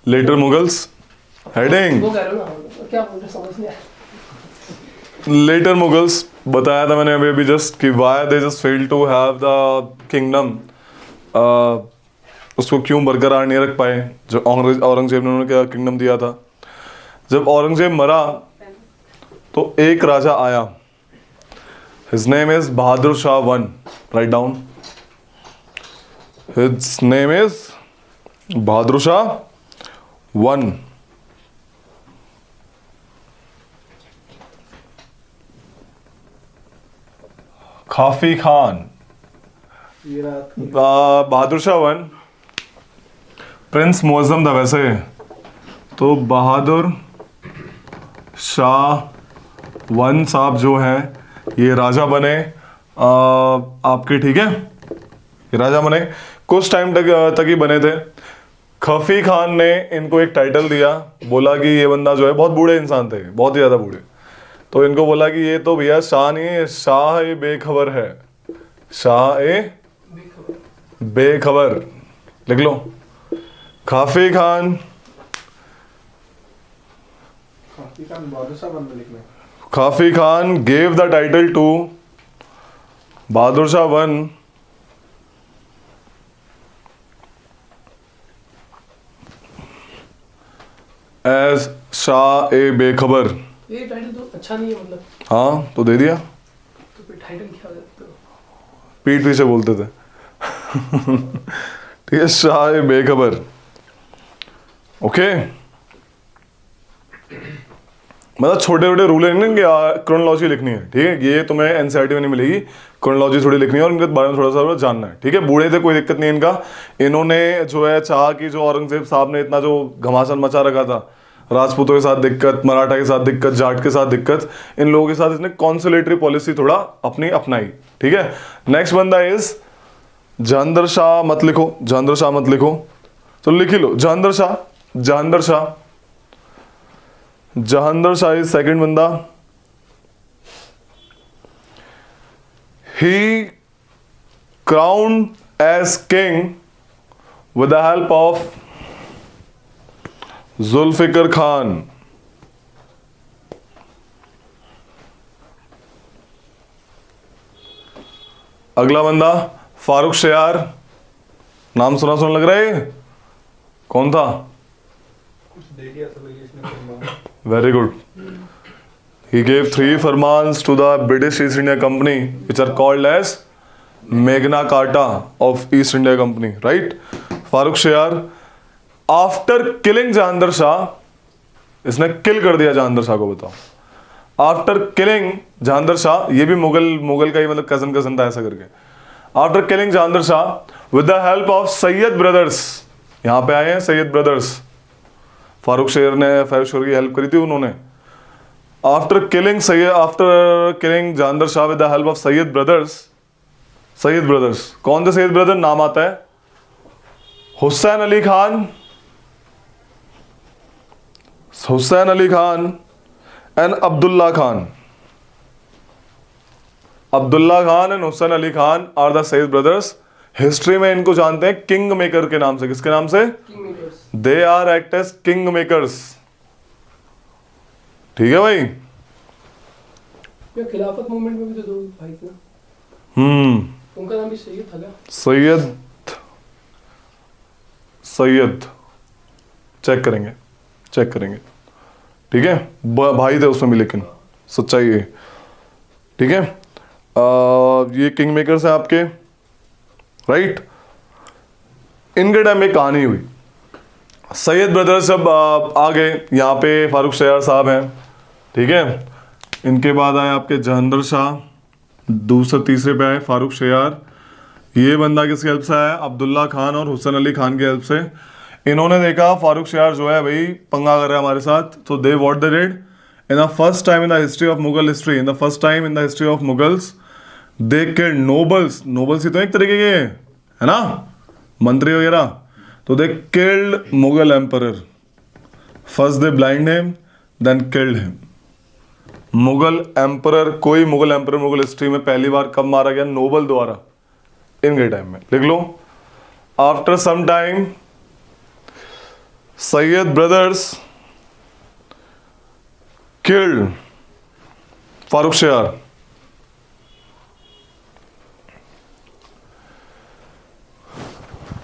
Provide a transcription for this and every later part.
Letter Mughals heading वो कह रहे हो ना, क्या बोल रहे समझ नहीं आया। लेटर मुगल्स बताया था मैंने अभी अभी जस्ट कि why they just fail to have the kingdom, उसको क्यों बरकरार नहीं रख पाए जो औरंगजेब ने उन्होंने क्या किंगडम दिया था। जब औरंगजेब मरा तो एक राजा आया, his name is Bahadur Shah one, write down, his name is Bahadur Shah one. खाफी खान, बहादुर शाह वन, प्रिंस मुअज्जम था वैसे तो बहादुर शाह वन साहब जो हैं ये राजा बने आपके, ठीक है, ये राजा बने, कुछ टाइम तक ही बने थे। खफी खान ने इनको एक टाइटल दिया, बोला कि ये बंदा जो है बहुत बूढ़े इंसान थे, बहुत ही ज़्यादा बूढ़े, तो इनको बोला कि ये तो भैया शाह नहीं है, शाह ए बेखबर है, शाह ए बेखबर, लिख लो। Khafi Khan Khafi Khan gave the title to Bahadur Shah one as Shah e Bekhabar. ये टाइटल तो अच्छा नहीं है मतलब। हाँ तो दे दिया, तो फिर टाइटल क्या देते हो? पीठ पीछे बोलते थे ठीक है, शाह ए बेखबर, ओके। मतलब छोटे छोटे रूल है इनके, क्रोनोलॉजी लिखनी है, ठीक है, ये तुम्हें एनसीईआरटी में नहीं मिलेगी, क्रोनोलॉजी थोड़ी लिखनी है और इनके बारे में थोड़ा सा जानना है, ठीक है। बूढ़े थे, कोई दिक्कत नहीं इनका, इन्होंने जो है चाहा कि जो औरंगजेब साहब ने इतना जो घमासान मचा रखा था, राजपूतों के साथ दिक्कत, मराठा के साथ दिक्कत, जाट के साथ दिक्कत, इन लोगों के साथ इसने कॉन्सुलेटरी पॉलिसी थोड़ा अपनी अपनाई, ठीक है। नेक्स्ट बंदा इज जहांदर शाह, मत लिखो जहांदर शाह, मत लिखो, तो लिख ही लो जहांदर शाह, जहांदर शाह, जहांदर शाह इज सेकंड बंदा। ही crowned as king with the help of Zulfikar Khan. अगला बंदा फारूक शेयार, नाम सुना सुना लग रहा है, कौन था? Very good. He gave 3 फरमान्स to the British East India Company which are called as Magna Carta of East India Company, right? Farooq share after killing Jahandar Shah, इसने किल कर दिया जहांदर शाह को, बताओ। आफ्टर किलिंग जहांदर शाह, ये भी मुगल का ही मतलब कजन था ऐसा करके। After killing Jahandar Shah with the help of Syed brothers, यहाँ पे आए हैं सैयद ब्रदर्स, फारूक शेयर की हेल्प करी थी उन्होंने। After killing Jahandar Shah with the help of Syed brothers, कौन थे सैयद ब्रदर? नाम आता है Hussain Ali Khan and Abdullah Khan. Abdullah Khan and Hussain Ali Khan are the Syed brothers. History में इनको जानते हैं किंग मेकर के नाम से। किसके नाम से? They are act as king makers, ठीक है भाई। खिलाफत मूवमेंट में भी तो 2 भाई थे, उनका नाम भी सैयद था क्या? सैयद चेक करेंगे, ठीक है, भाई थे उसमें भी, लेकिन सच्चाई है, ठीक है। ये किंग मेकर्स हैं आपके, राइट। इनके टाइम में कहानी हुई, सैयद ब्रदर्स जब आ गए यहाँ पे, फारूक शेयार साहब हैं, ठीक है। इनके बाद आए आपके जहांदर शाह, दूसरे तीसरे पे आए फारूक शेयार। ये बंदा किसकी हेल्प से आया? अब्दुल्ला खान और हुसैन अली खान की हेल्प से। इन्होंने देखा फारूक शेयार जो है भाई पंगा कर रहा है हमारे साथ, तो they what they did in the first time in the history of Mughal history, in the first time in the history of Mughals, they killed nobles ही तो एक तरीके के है ना, मंत्री वगैरह, तो they killed Mughal emperor. First they blind him then killed him. Mughal emperor, कोई मुगल एम्परर मुगल हिस्ट्री में पहली बार कब मारा गया? नोबल द्वारा, इनके टाइम में। लिख लो, after some Sayyid brothers killed Farooq Shiar.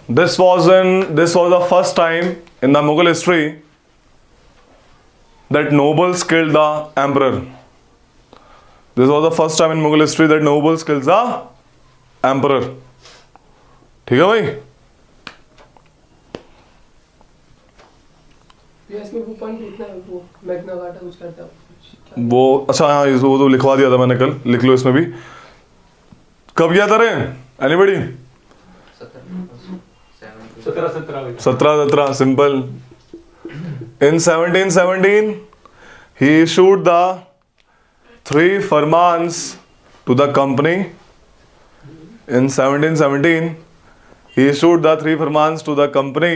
This was the first time in the Mughal history that nobles killed the emperor. This was the first time in Mughal history that nobles killed the emperor. ठीक है भाई? ये इसमें वो point इतना है, वो Magna carta कुछ करता है वो अच्छा हाँ वो तो लिखवा दिया था मैंने कल, लिख लो इसमें भी। कब गया था रे anybody? 17 simple. In 1717 he issued the 3 farmans to the company. In 1717 he issued the 3 farmans to the company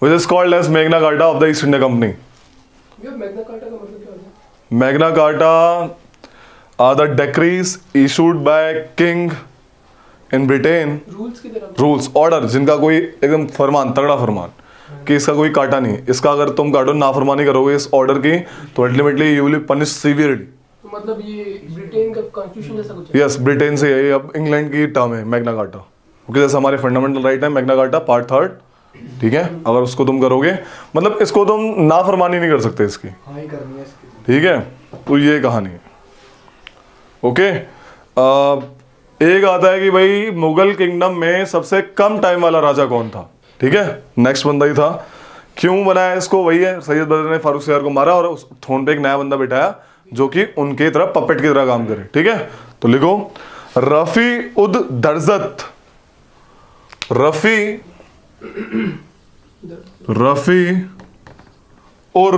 which is called as Magna Carta of the East India Company. ये मैग्ना कार्टा का मतलब क्या होता है? Magna Carta are the decrees issued by king in Britain. Rules की तरह rules order जिनका कोई एकदम फरमान, तगड़ा फरमान कि इसका कोई काटा नहीं, इसका अगर तुम काटो नाफरमानी करोगे इस ऑर्डर की तो ultimately you will punish severely. तो मतलब ये ब्रिटेन का कॉन्स्टिट्यूशन जैसा कुछ है? यस, ब्रिटेन से यही अब इंग्लैंड की टर्म है मैग्ना कार्टा। ओके, जैसे हमारे फंडामेंटल राइट है मैग्ना कार्टा पार्ट 3, ठीक है? अगर उसको तुम करोगे मतलब इसको तुम नाफरमानी नहीं कर सकते इसकी, हाँ ही करनी है इसकी। ठीक है? तो ये कहानी है। ओके, एक आता है कि भाई मुगल किंगडम में सबसे कम टाइम वाला राजा कौन था, ठीक है? नेक्स्ट बंदा ही था। क्यों बनाया इसको? वही है, सैयद बदर ने फारूक सियार को मारा और उस थ्रोन पे एक नया बंदा बिठाया जो कि उनके तरह पपेट की तरह काम करे, ठीक है? तो लिखो रफी उद दर्जत, रफी उर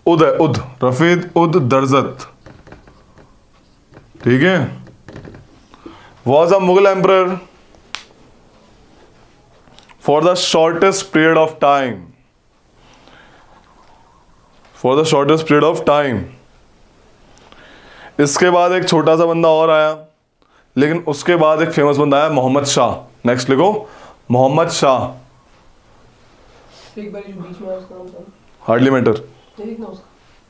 उद है, उद रफी उद दर्जत, ठीक है? Was a Mughal emperor for the shortest period of time, for the shortest period of time. इसके बाद एक छोटा सा बंदा और आया, लेकिन उसके बाद एक फेमस बंदा आया मोहम्मद शाह। नेक्स्ट लिखो मोहम्मद शाह। एक बार जो बीच में उसका नाम था, हार्डली मैटर। देखना उसका।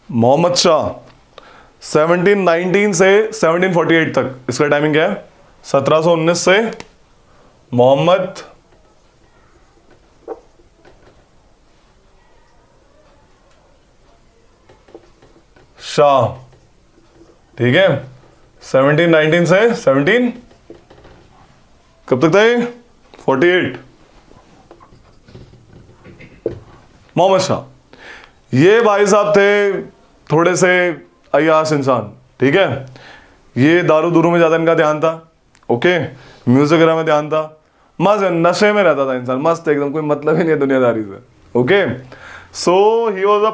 मोहम्मद शाह 1719 से 1748 तक, इसका टाइमिंग क्या है? 1719 से मोहम्मद शाह, ठीक है? 1719 से 17 कब तक था ये? 48। मोहम्मद शाह ये भाई साहब थे थोड़े से अय्याश इंसान, ठीक है? ये दारू दूरू में ज़्यादा इनका ध्यान था, ओके? म्यूजिक वगैरह में ध्यान था, मस्त नशे में रहता था इंसान, मस्त एकदम, कोई मतलब ही नहीं है दुनियादारी से, okay? So he was the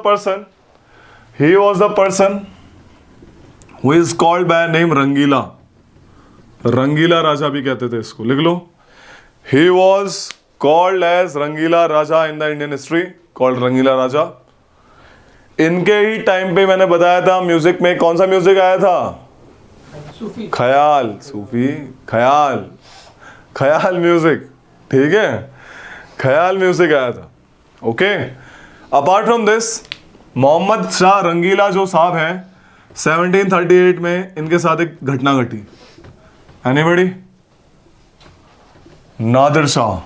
person who is called by name Rangila. Rangila Raja भी कहते थे इसको, लिख लो। He was called as Rangila Raja in the Indian history, called Rangila Raja. इनके ही टाइम पे मैंने बताया था म्यूजिक में कौन सा म्यूजिक आया था? सूफी। ख्याल, सूफी, ख्याल, ख्याल म्यूजिक, ठीक है? ख्याल म्यूजिक आया था, okay? Apart from this Mohammad Shah Rangila जो साहब हैं 1738 में इनके साथ एक घटना घटी। एनीबॉडी? नादिर शाह,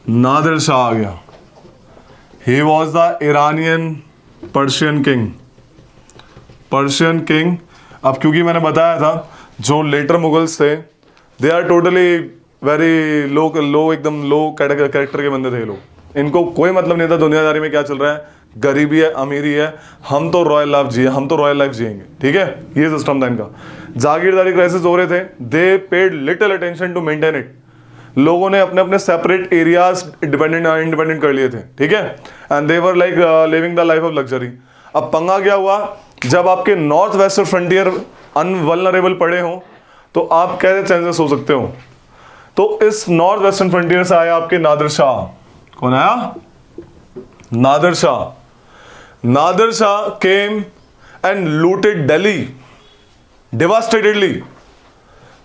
नादिर शाह आ गया। He was the Iranian Persian king, Persian king. अब क्योंकि मैंने बताया था जो लेटर मुगल्स थे they are totally very low एकदम लो कैरेक्टर के बंदे थे ये लोग। इनको कोई मतलब नहीं था दुनियादारी में क्या चल रहा है, गरीबी है अमीरी है, हम तो रॉयल लाइफ जिए, हम तो रॉयल लाइफ जिएंगे, ठीक है? ये सिस्टम था इनका। जागीरदारी क्राइसिस हो रहे थे, they paid little attention to maintain it. लोगों ने अपने अपने सेपरेट एरियाज इंडिपेंडेंट कर लिए थे, ठीक है? And they were like living the life of luxury. अब पंगा क्या हुआ, जब आपके नॉर्थ वेस्टर्न फ्रंटियर अनवल्नरेबल पड़े हो तो आप कैसे चेंजेस हो सकते हो? तो इस नॉर्थ वेस्टर्न फ्रंटियर से आया आपके नादिर शाह। कौन आया? Nadir Shah. Nadir Shah came and looted Delhi devastatedly,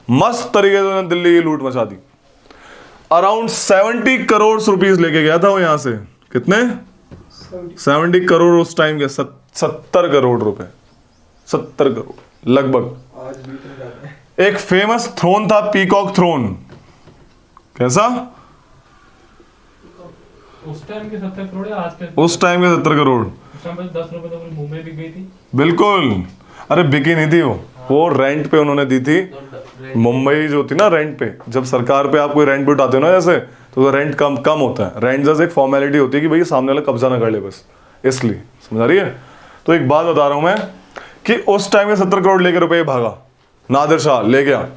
मस्त तरीके से उन्होंने दिल्ली की लूट मचा दी। अराउंड 70 करोड़ रुपीस लेके गया था वो यहां से। कितने? 70 करोड़ उस टाइम के 70 करोड़ रुपए, 70 करोड़ लगभग। आज भी इतने ज्यादा है। एक फेमस थ्रोन था, पीकॉक थ्रोन। कैसा? उस टाइम के 70 करोड़ या आज के? उस टाइम के 70 करोड़। उस टाइम 10 रुपए तो पूरी मुंबई बिक गई थी। बिल्कुल। अरे बिकी नहीं थी वो रेंट पे उन्होंने दी थी। मुंबई जो थी ना रेंट पे, जब सरकार पे आप कोई रेंट पे उठाते हो ना जैसे, तो रेंट कम होता है। रेंट जैसे एक फॉर्मेलिटी होती है कि भाई सामने वाला कब्जा ना कर ले, बस इसलिए। समझ आ रही है? तो एक बात बता रहा हूं मैं कि उस टाइम में 70 करोड़ लेके रुपए भागा, नादिर शाह ले गया।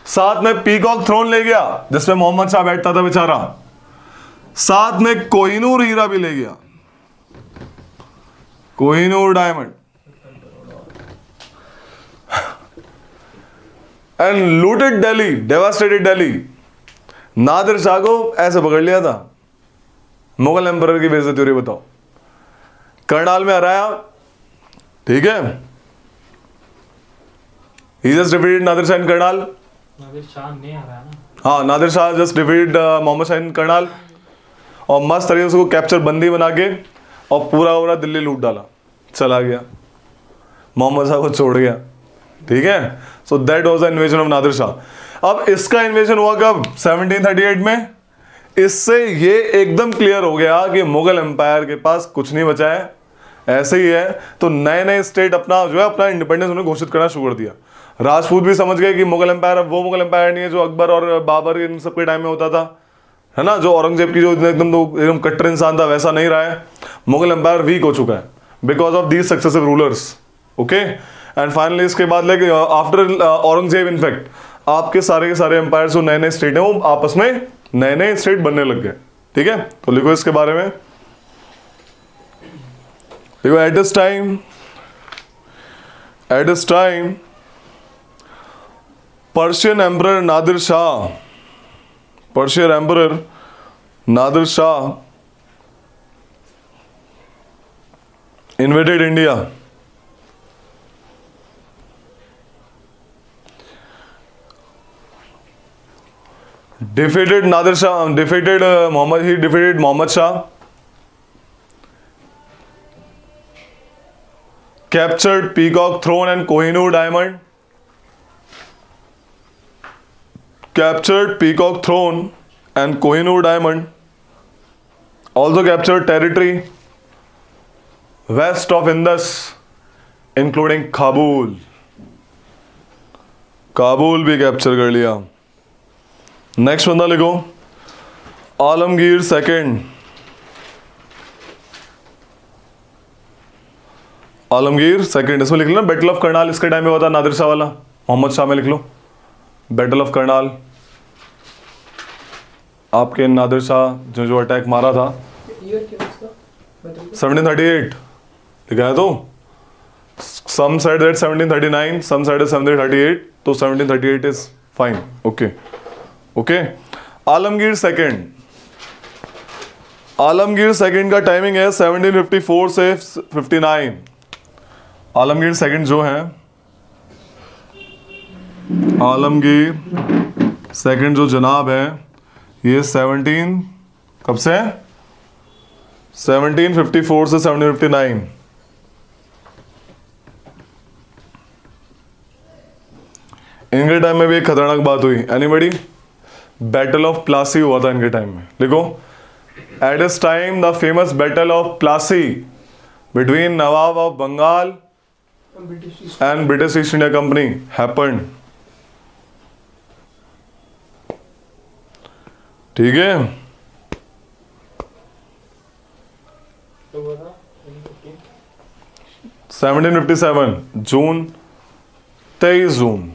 साथ में पीकॉक थ्रोन ले गया जिसमें मोहम्मद शाह बैठता था बेचारा। साथ में कोहिनूर हीरा भी ले गया, Kohinoor diamond, and looted Delhi, devastated Delhi. Nadir Shah को ऐसे पकड़ लिया था, मुगल एम्परर की बेइज्जती हो रही। बताओ, करनाल में हराया, ठीक है, ही जस्ट डिफीटेड नादिर शाह इन करनाल। नादिर शाह ने हराया ना। हाँ, नादिर शाह जस्ट डिफीटेड मोहम्मद शाह इन करनाल, और मस्त तरीके से उसको कैप्चर बंदी बना के और पूरा दिल्ली लूट डाला, चला गया, मोहम्मद शाह को छोड़ गया। ठीक है, so that was the invasion of Nadir Shah. अब इसका इन्वेजन हुआ कब? 1738 में। इससे ये एकदम क्लियर हो गया कि मुगल एम्पायर के पास कुछ नहीं बचा है, ऐसे ही है। तो नए नए स्टेट अपना जो है अपना इंडिपेंडेंस उन्होंने घोषित करना शुरू कर दिया। राजपूत भी समझ गए कि मुगल एम्पायर अब वो मुगल एम्पायर नहीं है जो अकबर और बाबर इन सबके टाइम में होता था, है ना, जो औरंगजेब की जो एकदम कट्टर इंसान था, वैसा नहीं रहा है। मुगल एम्पायर वीक हो चुका है because of these successive rulers. Okay, and finally इसके बाद लाइक आफ्टर औरंगजेब इनफैक्ट आपके सारे के सारे एम्पायर जो नए नए स्टेट हैं वो आपस में नए नए स्टेट बनने लग गए। ठीक है, तो लिखो इसके बारे में। देखो, eight this time Persian emperor Nadir Shah invaded India. Defeated Muhammad Shah. Captured Peacock Throne and Kohinoor Diamond. Also captured territory west of Indus, including Kabul. Kabul भी कैप्चर कर लिया। नेक्स्ट बंदा लिखो, आलमगीर सेकंड। इसमें लिख लो ना, बैटल ऑफ करनाल इसके टाइम में हुआ था, नादिर शाह वाला। मोहम्मद शाह में लिख लो बैटल ऑफ करनाल। आपके नादिर शाह जो अटैक मारा था ईयर क्या उसका? 1738 लिखा है तो some said that 1739, some said 1738, तो 1738 is fine. Okay. Alamgir second का टाइमिंग है 1754 से 59। आलमगीर सेकंड जो है, आलमगीर सेकंड जो जनाब है, ये 17 कब से है? 1754 से 1759। इनके टाइम में भी एक खतरनाक बात हुई। एनीबडी? बैटल ऑफ प्लासी हुआ था इनके टाइम में। लिखो, at this time the famous battle of Plassey between Nawab of Bengal and British East India Company happened. ठीक है, 1757 June, 23 June,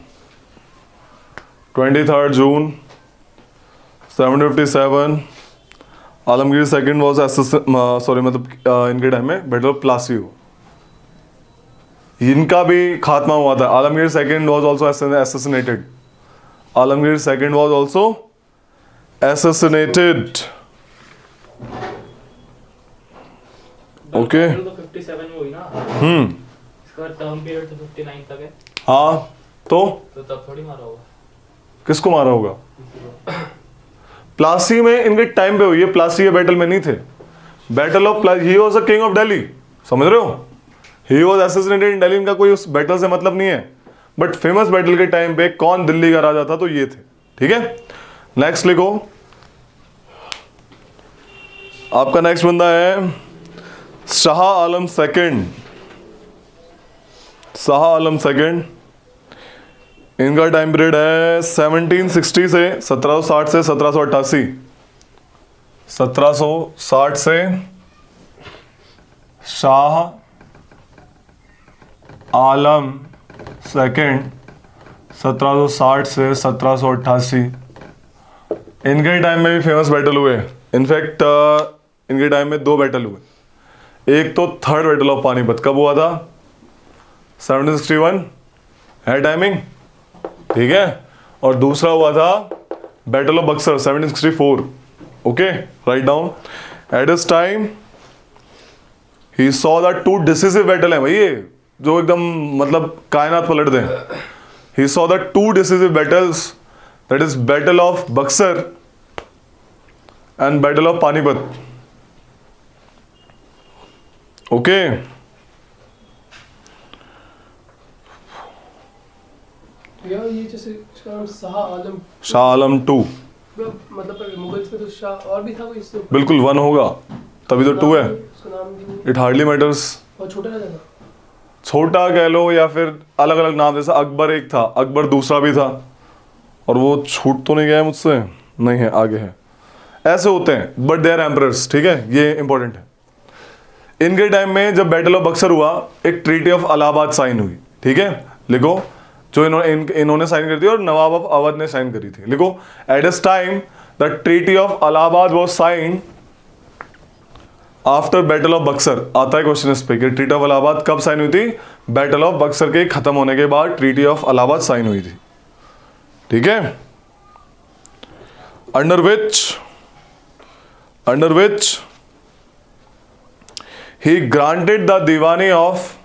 23rd June 1757 Alamgir second was इनके टाइम में बैटल ऑफ प्लासी हुआ। इनका भी खात्मा हुआ था। Alamgir second was also assassinated. Alamgir second was also assassinated. Okay, तो 57 में हुई ना। इसका टर्म पीरियड तो 59 तक है। हाँ, तो तब थोड़ी मारा होगा। किसको मारा होगा? प्लासी में इनके टाइम पे हुई है, प्लासी के बैटल में नहीं थे। Battle of he was a king of Delhi, समझ रहे हो? ही वॉज असैसिनेटेड इन दिल्ली, इनका कोई उस बैटल से मतलब नहीं है, बट फेमस बैटल के टाइम पे कौन दिल्ली का राजा था, तो ये थे। ठीक है, नेक्स्ट लिखो। आपका नेक्स्ट बंदा है शाह आलम सेकंड। शाह आलम सेकंड, इनका टाइम पीरियड है 1760 से 1760 से 1788। 1760 से शाह आलम सेकंड, 1760 से 1788। इनके टाइम में भी फेमस बैटल हुए। इनफैक्ट इनके टाइम में 2 बैटल हुए। एक तो थर्ड बैटल ऑफ पानीपत कब हुआ था? 1761 है टाइमिंग, ठीक है। और दूसरा हुआ था battle of Buxar 1764। Okay, write down. Eight this time he saw the 2 decisive battle है भाई, ये जो एकदम मतलब कायनात पलट दें। He saw the 2 decisive battles, that is battle of Buxar and battle of Panipat. Okay, भैया ये जैसे इसका नाम शाह आलम 2, मतलब मुगल्स में तो शाह और भी था कोई इससे ऊपर? बिल्कुल 1 होगा, तभी तो 2 है। उसका नाम भी नहीं, इट हार्डली मैटर्स। और छोटा राजा था। छोटा कह लो या फिर अलग अलग नाम, जैसा अकबर एक था, अकबर दूसरा भी था, और वो छूट तो नहीं गया है मुझसे, नहीं है, आगे है। ऐसे होते हैं, बट दे आर एम्परर्स, ठीक है, ये इंपॉर्टेंट है। इनके टाइम में जब बैटल ऑफ बक्सर हुआ, एक ट्रीटी ऑफ इलाहाबाद साइन हुई, ठीक है, लिखो, जो इन्होंने साइन करी थी और नवाब ऑफ अवध ने साइन करी थी। लिखो, at this time the treaty of Allahabad was signed after battle of Buxar. आता है क्वेश्चन इस पे कि ट्रीटी ऑफ इलाहाबाद कब साइन हुई थी? बैटल ऑफ बक्सर के खत्म होने के बाद ट्रीटी ऑफ इलाहाबाद साइन हुई थी, ठीक है। Under which he granted the Diwani of,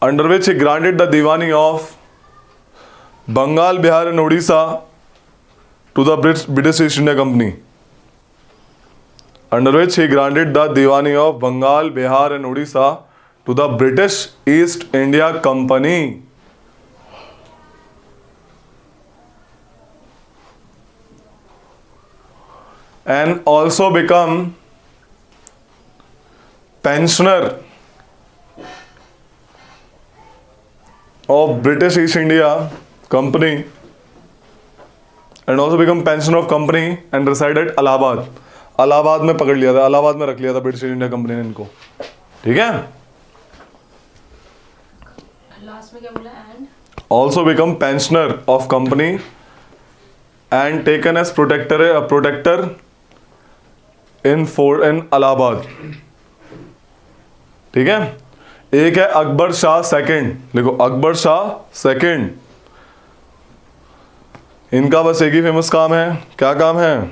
under which he granted the Diwani of Bengal, Bihar and Odisha to the British East India Company. Under which he granted the Diwani of Bengal, Bihar and Odisha to the British East India Company. And also become pensioner of British East India Company, and also become pensioner of company and reside at Allahabad. Allahabad में पकड़ लिया था, इलाहाबाद में रख लिया था British India company ने इनको, ठीक है। लास्ट में क्या बोला? And also become pensioner of company and taken as protector in Allahabad, ठीक है। एक है अकबर शाह सेकंड, लिखो अकबर शाह सेकंड। इनका बस एक ही फेमस काम है, क्या काम है?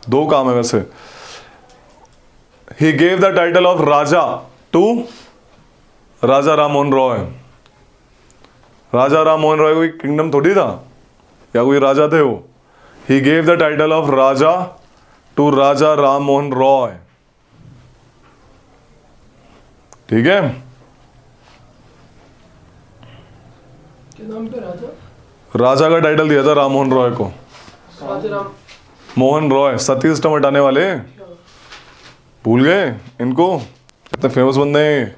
2 काम है वैसे। He gave the title of raja to Raja Ram Mohan Roy. राजा राम मोहन रॉय कोई किंगडम थोड़ी था या कोई राजा थे वो। He gave the title of raja to Raja Ram Mohan Roy, ठीक है। क्या नाम पे राजा? राजा का टाइटल दिया था राम मोहन रॉय को। राजा राम मोहन रॉय, सती सिस्टम हटाने वाले, भूल गए इनको? कितने फेमस बंदे हैं,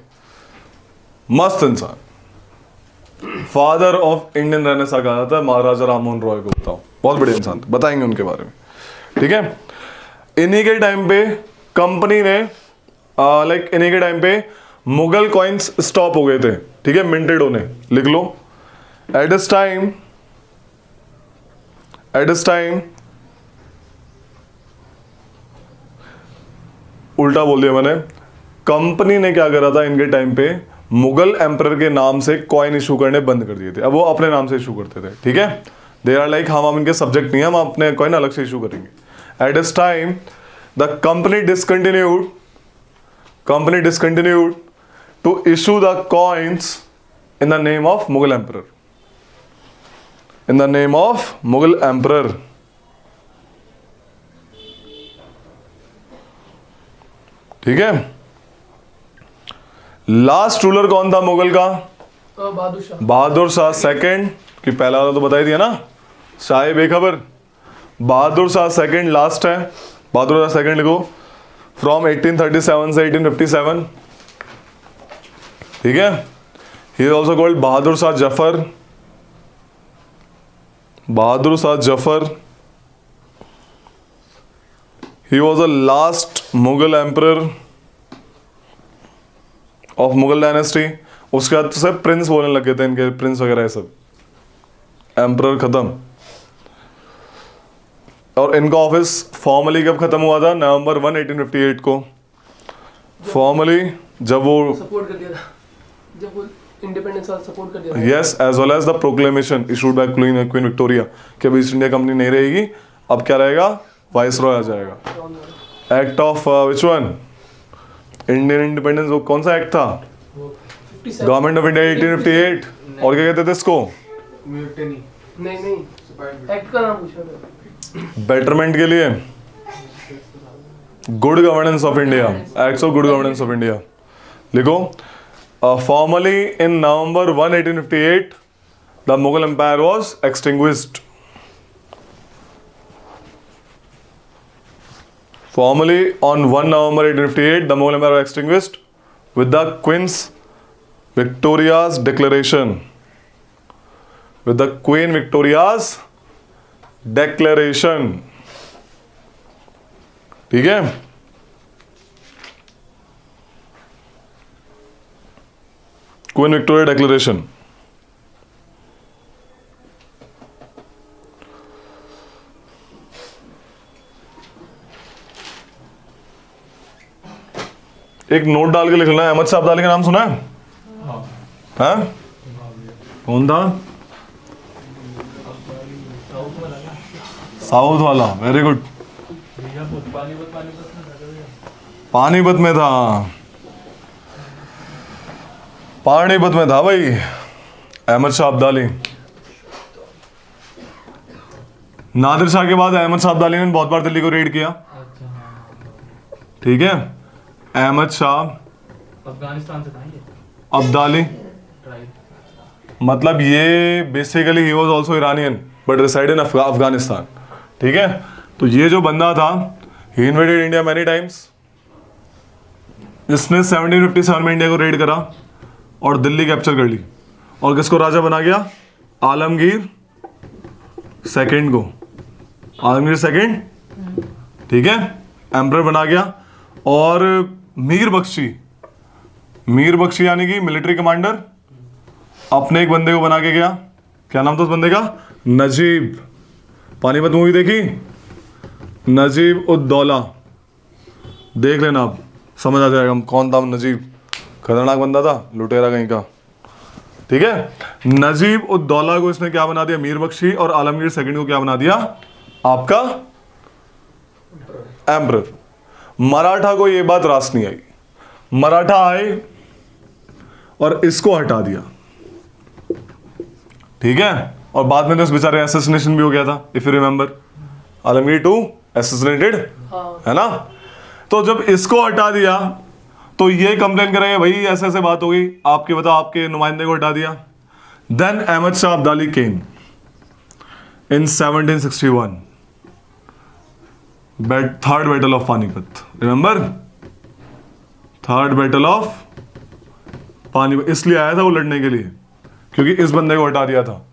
मस्त इंसान, फादर ऑफ इंडियन रेनेसां कहा जाता है महाराजा राम मोहन रॉय को। बताओ, बहुत बड़े इंसान थे, बताएंगे उनके बारे में, ठीक है। इन्हीं के टाइम पे कंपनी ने इन्हीं के टाइम पे मुगल कॉइन्स स्टॉप हो गए थे, ठीक है, मिंटेड होने। लिख लो, एट दिस टाइम उल्टा बोल दिया मैंने। कंपनी ने क्या करा था इनके टाइम पे, मुगल एम्परर के नाम से कॉइन इशू करने बंद कर दिए थे। अब वो अपने नाम से इशू करते थे, ठीक है। दे आर लाइक हम इनके सब्जेक्ट नहीं है, हम अपने कॉइन अलग से इशू करेंगे। At this time the company discontinued to issue the coins in the name of Mughal emperor, in the name of Mughal emperor. ठीक है, लास्ट रूलर कौन था मुगल का? बहादुर शाह। बहादुर शाह सेकंड, कि पहला वाला तो बता ही दिया ना, शाह बेखबर। बहादुर शाह सेकंड लास्ट है, बहादुर शाह सेकंड लिखो, फ्रॉम 1837 से 1857। ठीक है, he is also called Bahadur Shah Zafar, Bahadur Shah Zafar. He was the last Mughal emperor of Mughal dynasty. उसके बाद तो सब प्रिंस बोलने लगे थे, इनके प्रिंस वगैरह ये सब, एम्परर खत्म। और इनका ऑफिस फॉर्मली कब खत्म हुआ था? नवंबर 1 1858 को। फॉर्मली जब वो सपोर्ट कर दिया था, जब वो इंडिपेंडेंस वाला सपोर्ट कर दिया था। Yes, as well as the proclamation issued by Queen Victoria कि अब ईस्ट इंडिया कंपनी नहीं रहेगी, अब क्या रहेगा? वाइसरॉय आ जाएगा। Act of which one? Indian independence, वो कौन सा एक्ट था? 57 गवर्नमेंट ऑफ इंडिया 1858। और क्या कहते थे इसको? नहीं, एक्ट का नाम पूछा था। बेटरमेंट के लिए, good governance of India, acts of good governance of India लिखो। Formally in November 1 1858 the Mughal empire was extinguished. Formally on 1 November 1858 the Mughal Empire was extinguished with the Queen's Victoria's declaration, with the Queen Victoria's declaration। ठीक है, queen Victoria declaration. एक note डाल के लिख लेना, अहमद शाह अब्दाली का नाम सुना है? हाँ, कौन था? साउथ वाला, वेरी गुड। पानीपत में था, पानीपत में था भाई अहमद शाह अब्दाली। नादिर शाह के बाद अहमद शाह अब्दाली ने बहुत बार दिल्ली को रेड किया। ठीक है, अहमद शाह अफगानिस्तान से था ये। अब्दाली, मतलब ये basically he was also Iranian but reside in Afghanistan. ठीक है, तो ये जो बंदा था he invaded India many times. इसने 1757 में इंडिया को रेड करा और दिल्ली कैप्चर कर ली और किसको राजा बना गया? आलमगीर सेकंड को, आलमगीर सेकंड। ठीक है, एम्परर बना गया। और मीर बख्शी यानी कि मिलिट्री कमांडर अपने एक बंदे को बना के गया। क्या नाम था उस बंदे का? नजीब। पानीपत मूवी देखी? नजीब उद दौला, देख लेना, आप समझ आ जाएगा कौन था नजीब। खतरनाक बंदा था, लुटेरा कहीं का। ठीक है, नजीब उद दौला को इसने क्या बना दिया? मीर बख्शी। और आलमगीर सेकंड को क्या बना दिया? आपका एम्परर। मराठा को ये बात रास नहीं आई, मराठा आए और इसको हटा दिया। ठीक है, और बाद में तो इस बेचारे असैसिनेशन भी हो गया था, if you remember, Alamgir two assassinated, है ना। तो जब इसको हटा दिया तो ये कंप्लेन करेंगे भाई ऐसे ऐसे बात हो गई, आपके बताओ आपके नुमाइंदे को हटा दिया। Then Ahmad Shah Abdali came in 1761, third battle of Panipat, remember, third battle of Panipat. इसलिए आया था वो लड़ने के लिए क्योंकि इस बंदे को हटा दिया था।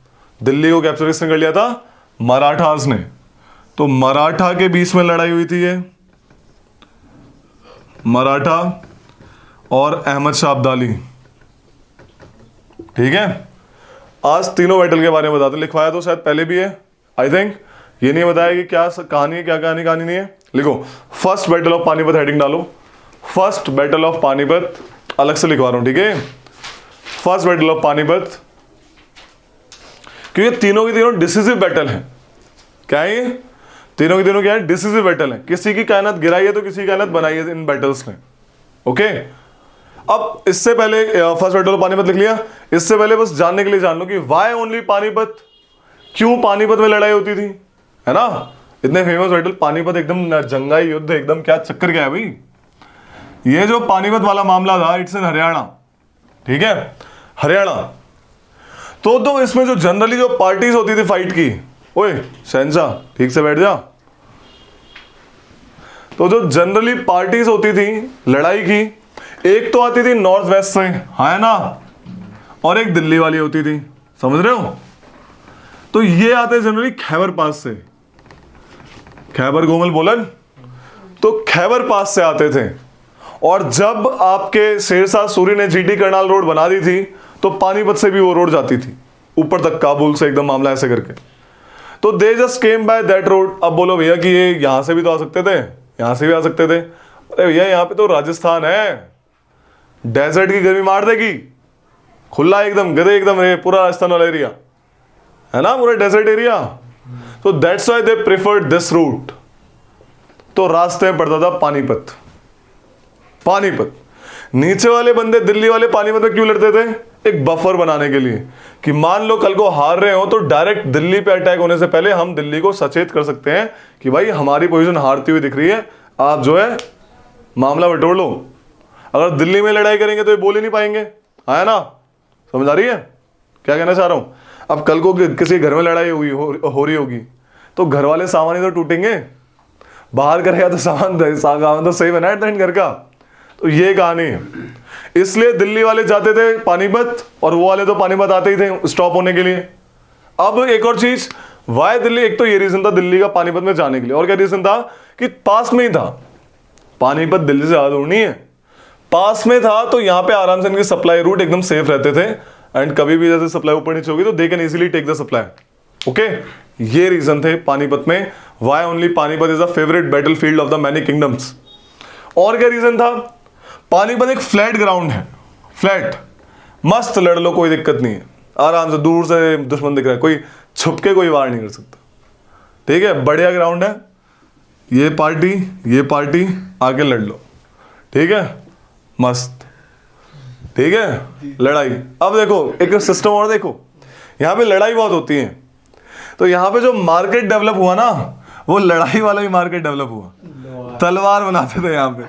दिल्ली को कैप्चर किसने कर लिया था? मराठास ने। तो मराठा के बीच में लड़ाई हुई थी ये, मराठा और अहमद शाह अब्दाली। ठीक है, आज तीनों बैटल के बारे में बताते, लिखवाया तो शायद पहले भी है आई थिंक। ये नहीं बताया कि क्या कहानी है, क्या कहानी नहीं है। लिखो first battle of Panipat, heading डालो फर्स्ट बैटल ऑफ पानीपत, अलग से लिखवा रहा हूं। ठीक है, फर्स्ट बैटल ऑफ पानीपत, क्योंकि तीनों की तीनों डिसिसिव बैटल है। क्या है ये? तीनों की तीनों क्या है? डिसिसिव बैटल है। किसी की कायनात गिराई है तो किसी की कायनात बनाई है इन बैटल्स ने। ओके, अब इससे पहले फर्स्ट बैटल ऑफ पानीपत लिख लिया, इससे पहले बस जानने के लिए जान लो कि वाई ओनली पानीपत, क्यों पानीपत में लड़ाई होती थी, है ना। इतने फेमस बैटल पानीपत, एकदम जंगाई युद्ध, एकदम क्या चक्कर क्या है भाई। ये जो पानीपत वाला मामला था, इट्स इन हरियाणा, ठीक है, हरियाणा। तो इसमें जो जनरली जो पार्टीज होती थी फाइट की, ओए शहंशाह ठीक से बैठ जा। तो जो जनरली पार्टीज होती थी लड़ाई की, एक तो आती थी नॉर्थ वेस्ट से, है ना, और एक दिल्ली वाली होती थी, समझ रहे हो। तो ये आते जनरली खैबर पास से, खैबर गोमल बोलन, तो खैबर पास से आते थे। और जब आपके शेरशाह सूरी ने जीटी करनाल रोड बना दी थी, तो पानीपत से भी वो रोड जाती थी ऊपर तक, काबुल से एकदम मामला ऐसे करके। तो they just came by that road. अब बोलो भैया कि ये यहां से भी तो आ सकते थे, यहां से भी आ सकते थे। अरे भैया यहाँ पे तो राजस्थान है, डेजर्ट की गर्मी मार देगी, खुला एकदम गधे एकदम, पूरा राजस्थान वाला एरिया है ना, पूरा डेजर्ट एरिया। तो that's why they preferred this route. तो रास्ते में पड़ता था पानीपत। पानीपत नीचे वाले बंदे दिल्ली वाले पानीपत में क्यों लड़ते थे, एक बफर बनाने के लिए, कि मान लो कल को हार रहे हो तो डायरेक्ट दिल्ली पे अटैक होने से पहले हम दिल्ली को सचेत कर सकते हैं कि भाई हमारी पोजीशन हारती हुई दिख रही है, आप जो है मामला बटोर लो। अगर दिल्ली में लड़ाई करेंगे तो ये बोल ही नहीं पाएंगे, है ना, समझ आ रही है क्या कहना चाह रहा हूं। अब कल को किसी घर में लड़ाई हो रही होगी तो घर वाले सामान ही तो टूटेंगे, बाहर करेगा तो सामान तो सही बना है घर का। तो ये कहानी है, इसलिए दिल्ली वाले जाते थे पानीपत और वो वाले तो पानीपत आते ही थे स्टॉप होने के लिए। अब एक और चीज, वाई दिल्ली, एक तो ये रीजन था दिल्ली का पानीपत में जाने के लिए, और क्या रीजन था कि पास में ही था, पानीपत दिल्ली से ज्यादा दूर नहीं है, पास में था। तो यहाँ पे आराम से इनके सप्लाई रूट एकदम सेफ रहते थे, एंड कभी भी जैसे सप्लाई ऊपर नीचे होगी तो they can easily take the supply. Okay, ये रीजन थे पानीपत में, why only Panipat is the favourite battle field of the many kingdoms. और क्या रीजन था, पानीपत एक फ्लैट ग्राउंड है, फ्लैट, मस्त लड़ लो, कोई दिक्कत नहीं है, आराम से, दूर से दुश्मन दिख रहा है, कोई छुप के कोई वार नहीं कर सकता, ठीक है, बढ़िया ग्राउंड है, ये पार्टी आके लड़ लो, ठीक है, मस्त, ठीक है, लड़ाई। अब देखो एक सिस्टम और देखो, यहाँ पे लड़ाई बहुत होती है, तो यहाँ पे जो मार्केट डेवलप हुआ ना, वो लड़ाई वाला ही मार्केट डेवलप हुआ। तलवार बनाते थे यहाँ पे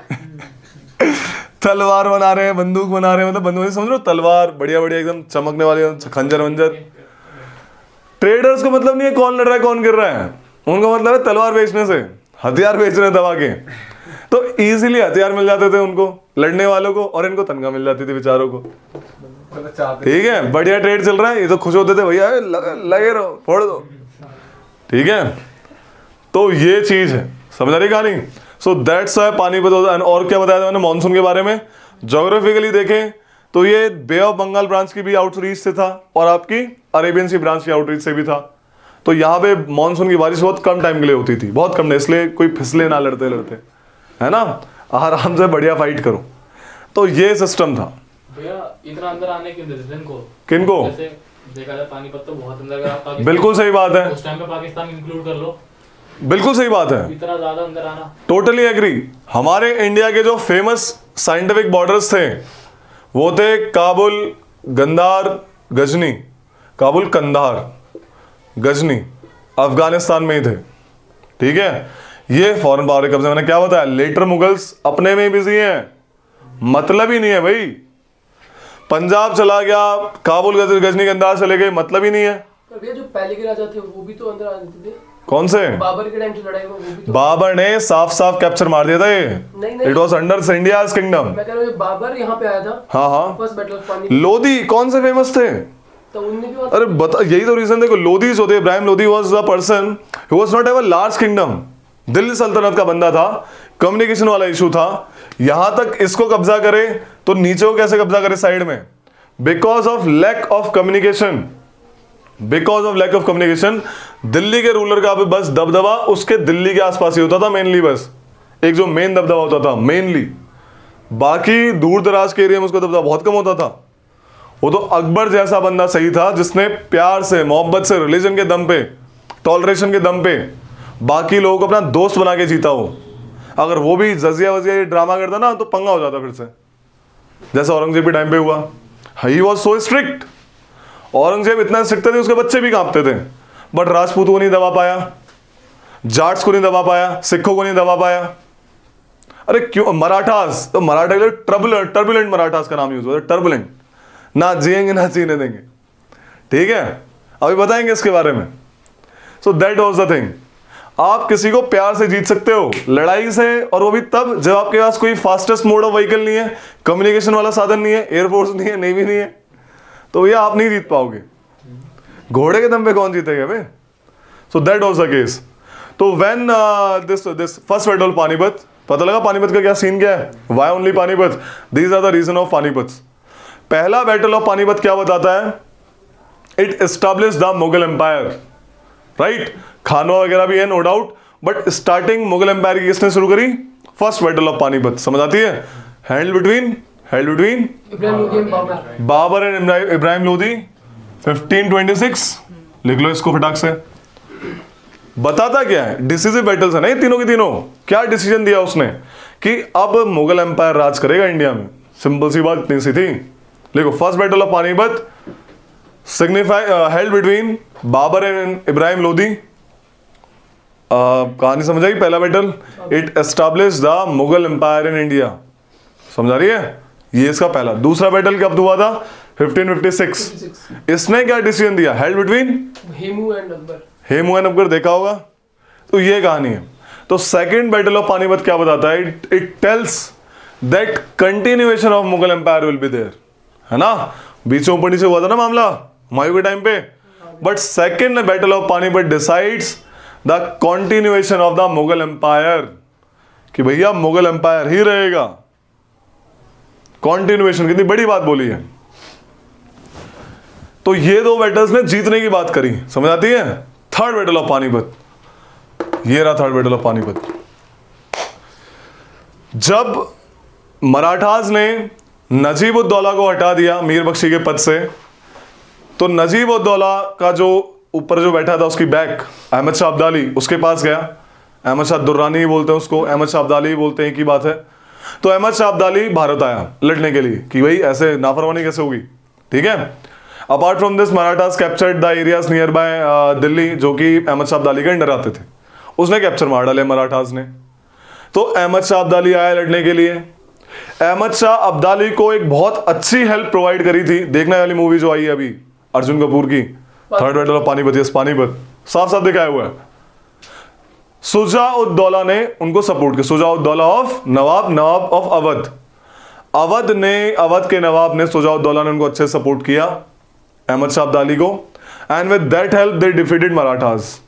तलवार बना रहे हैं, बंदूक बना रहे हैं, मतलब बंदूक समझ लो, तलवार बढ़िया बढ़िया एकदम चमकने वाली, खंजर वंजर। ट्रेडर्स को मतलब नहीं है कौन लड़ रहा है कौन गिर रहा है, उनका मतलब है तलवार बेचने से, हथियार बेच रहे हैं दबा के। तो इजीली हथियार मिल जाते थे उनको, लड़ने वालों को, और इनको तनख्वाह मिल जाती थी बेचारों को, ठीक है, बढ़िया ट्रेड चल रहा है, ये तो खुश होते थे, भैया लगे रहो, फोड़ दो, ठीक है। तो ये चीज है, समझ आ रही कहानी। So that's why Panipat. और क्या बताया था मैंने मॉनसून के बारे में, ज्योग्राफिकली देखें तो ये बे ऑफ बंगाल ब्रांच की भी आउटरीच से था, और आपकी अरेबियन सी ब्रांच की आउटरीच से भी था। तो यहाँ पे मॉनसून की बारिश बहुत कम टाइम के लिए होती थी, बहुत कम, इसलिए कोई फिसले ना लड़ते लड़ते, है ना, आराम से बढ़िया फाइट करो। तो ये सिस्टम था। भैया इतना अंदर आने क्यों देते थे इनको, किनको, जैसे देखा जाए पानीपत तो बहुत अंदर, अगर आप पाकिस्तान, बिल्कुल सही बात है, उस टाइम पे पाकिस्तान इंक्लूड कर लो, बिल्कुल सही बात है, इतना ज्यादा अंदर आना। Totally agree. हमारे इंडिया के जो फेमस साइंटिफिक बॉर्डर्स थे वो थे काबुल, गंदार, गजनी, काबुल, कंधार, गजनी, अफगानिस्तान में ही थे, ठीक है। ये फॉरेन पावर के कब्जे, मैंने क्या बताया, लेटर मुगल्स अपने में ही बिजी हैं, मतलब ही नहीं है भाई। पंजाब चला गया, काबुल, गजनी, गंदार चले गए, मतलब ही नहीं है। पर भैया जो पहले के राजा थे वो भी तो अंदर आ जाते थे। कौन से? बाबर के टाइम से लड़ाई हुआ, वो भी तो बाबर ने साफ साफ कैप्चर मार दिया था ये, नहीं। It was under India's kingdom. मैं कह रहा हूँ बाबर यहाँ पे आया था, हाँ हाँ, फर्स्ट बैटल ऑफ पानी, लोधी कौन से फेमस थे, तो उनने भी अरे बता, यही तो रीजन देखो, लोधी जो थे, Ibrahim Lodhi was the person who was not have a large kingdom, Delhi सल्तनत का बंदा था, कम्युनिकेशन वाला इशू था, यहां तक इसको कब्जा करे तो नीचे को कैसे कब्जा करे साइड में, because of lack of communication, because of lack of communication. Delhi के रूलर का बस दबदबा उसके दिल्ली के आसपास ही होता था मेनली, बस एक जो मेन दबदबा होता था मेनली, बाकी दूर दराज के एरिया में उसका दबदबा बहुत कम होता था। वो तो अकबर जैसा बंदा सही था जिसने प्यार से, मोहब्बत से, रिलीजन के दम पे, टॉलरेशन के दम पे बाकी लोगों को अपना दोस्त बना के जीता हो। अगर वो भी जजिया वजिया ड्रामा करता ना तो पंगा हो जाता फिर से, जैसे औरंगजेब के टाइम पे हुआ, he was so strict. Aurangzeb इतना स्ट्रिक्ट थे उसके बच्चे भी कांपते थे, बट राजपूतों को नहीं दबा पाया, जाट्स को नहीं दबा पाया, सिखों को नहीं दबा पाया। अरे क्यों? मराठास, तो मराठा के टर्बुलेंट मराठास का नाम यूज हुआ, टर्बुलेंट, ना जिएंगे ना जीने देंगे। ठीक है, अभी बताएंगे इसके बारे में। सो दैट वाज द थिंग। आप किसी को प्यार से जीत सकते हो, लड़ाई से, और वो भी तब जब आपके पास कोई फास्टेस्ट मोड ऑफ व्हीकल नहीं है, कम्युनिकेशन वाला साधन नहीं है, एयरफोर्स नहीं है, नेवी नहीं है, तो भैया आप नहीं जीत पाओगे। घोड़े के दम पे कौन जीतेगा भाई? So that was the case. तो when this first battle Panipat, पता लगा पानीपत का क्या सीन क्या है, why only Panipat, these are the reason of Panipat. पहला बैटल ऑफ पानीपत क्या बताता है? It establish the Mughal empire, right. Khanwa वगैरह भी है no doubt, but starting Mughal empire की किसने शुरू करी? फर्स्ट बैटल ऑफ पानीपत, समझ आती है? Held between Ibrahim Lodhi and Babur. Babur and Ibrahim Lodhi 1526। लिख लो इसको फटाक से। बताता क्या है? डिसीजिव बैटल्स है ना ये तीनों की तीनों। क्या डिसीजन दिया उसने कि अब मुगल एम्पायर राज करेगा इंडिया में। सिंपल सी बात, इतनी सी थी। देखो, first battle of Panipat signify held between Babur and Ibrahim Lodhi. कहानी समझ आई? पहला battle, it establish the Mughal empire in India, समझ रही है? ये इसका पहला। दूसरा बैटल कब हुआ था? 1556। इसने क्या डिसीजन दिया? Held between Hemu and Akbar. Hemu and Akbar, देखा होगा। तो ये कहानी है। तो सेकंड बैटल ऑफ पानीपत क्या बताता है? It tells that continuation of Mughal empire will be there, है ना। बीच में ऊपर नीचे हुआ था ना मामला हुमायूं के टाइम पे, but second battle of Panipat decides the continuation of the Mughal empire, कि भैया मुगल एम्पायर ही रहेगा। कंटिन्यूएशन, कितनी बड़ी बात बोली है। तो ये दो बैटल्स ने जीतने की बात करी, समझ आती है? थर्ड बैटल ऑफ पानीपत, ये रहा थर्ड बैटल ऑफ पानीपत। जब मराठास ने नजीब-उद-दौला को हटा दिया मीर बख्शी के पद से, तो नजीब-उद-दौला का जो ऊपर जो बैठा था उसकी बैक अहमद शाह अब्दाली उसके पास गया। अहमद शाह दुर्रानी ही बोलते हैं उसको, अहमद शाह अब्दाली ही बोलते हैं, एक ही बात है। तो अहमद शाह अब्दाली भारत आया लड़ने के लिए कि भाई ऐसे नाफरमानी कैसे होगी, ठीक है। Apart from this Marathas captured the areas near by Delhi, जो कि अहमद शाह अब्दाली के अंडर आते थे। उसने कैप्चर मार डाले मराठास ने। तो अहमद शाह अब्दाली आया लड़ने के लिए। अहमद शाह अब्दाली को एक बहुत अच्छी हेल्प प्रोवाइड करी थी। देखने वाली मूवी जो आई है अभी अर्जुन कपूर की, third battle of Panipat, yes Panipat, साफ साफ दिखाया हुआ है। शुजा-उद-दौला ने उनको सपोर्ट किया। Shuja-ud-Daula of nawab of Awadh. अवध के नवाब ने, शुजा-उद-दौला ने उनको अच्छे सपोर्ट किया अहमद शाह अब्दाली को, and with that help they defeated Marathas.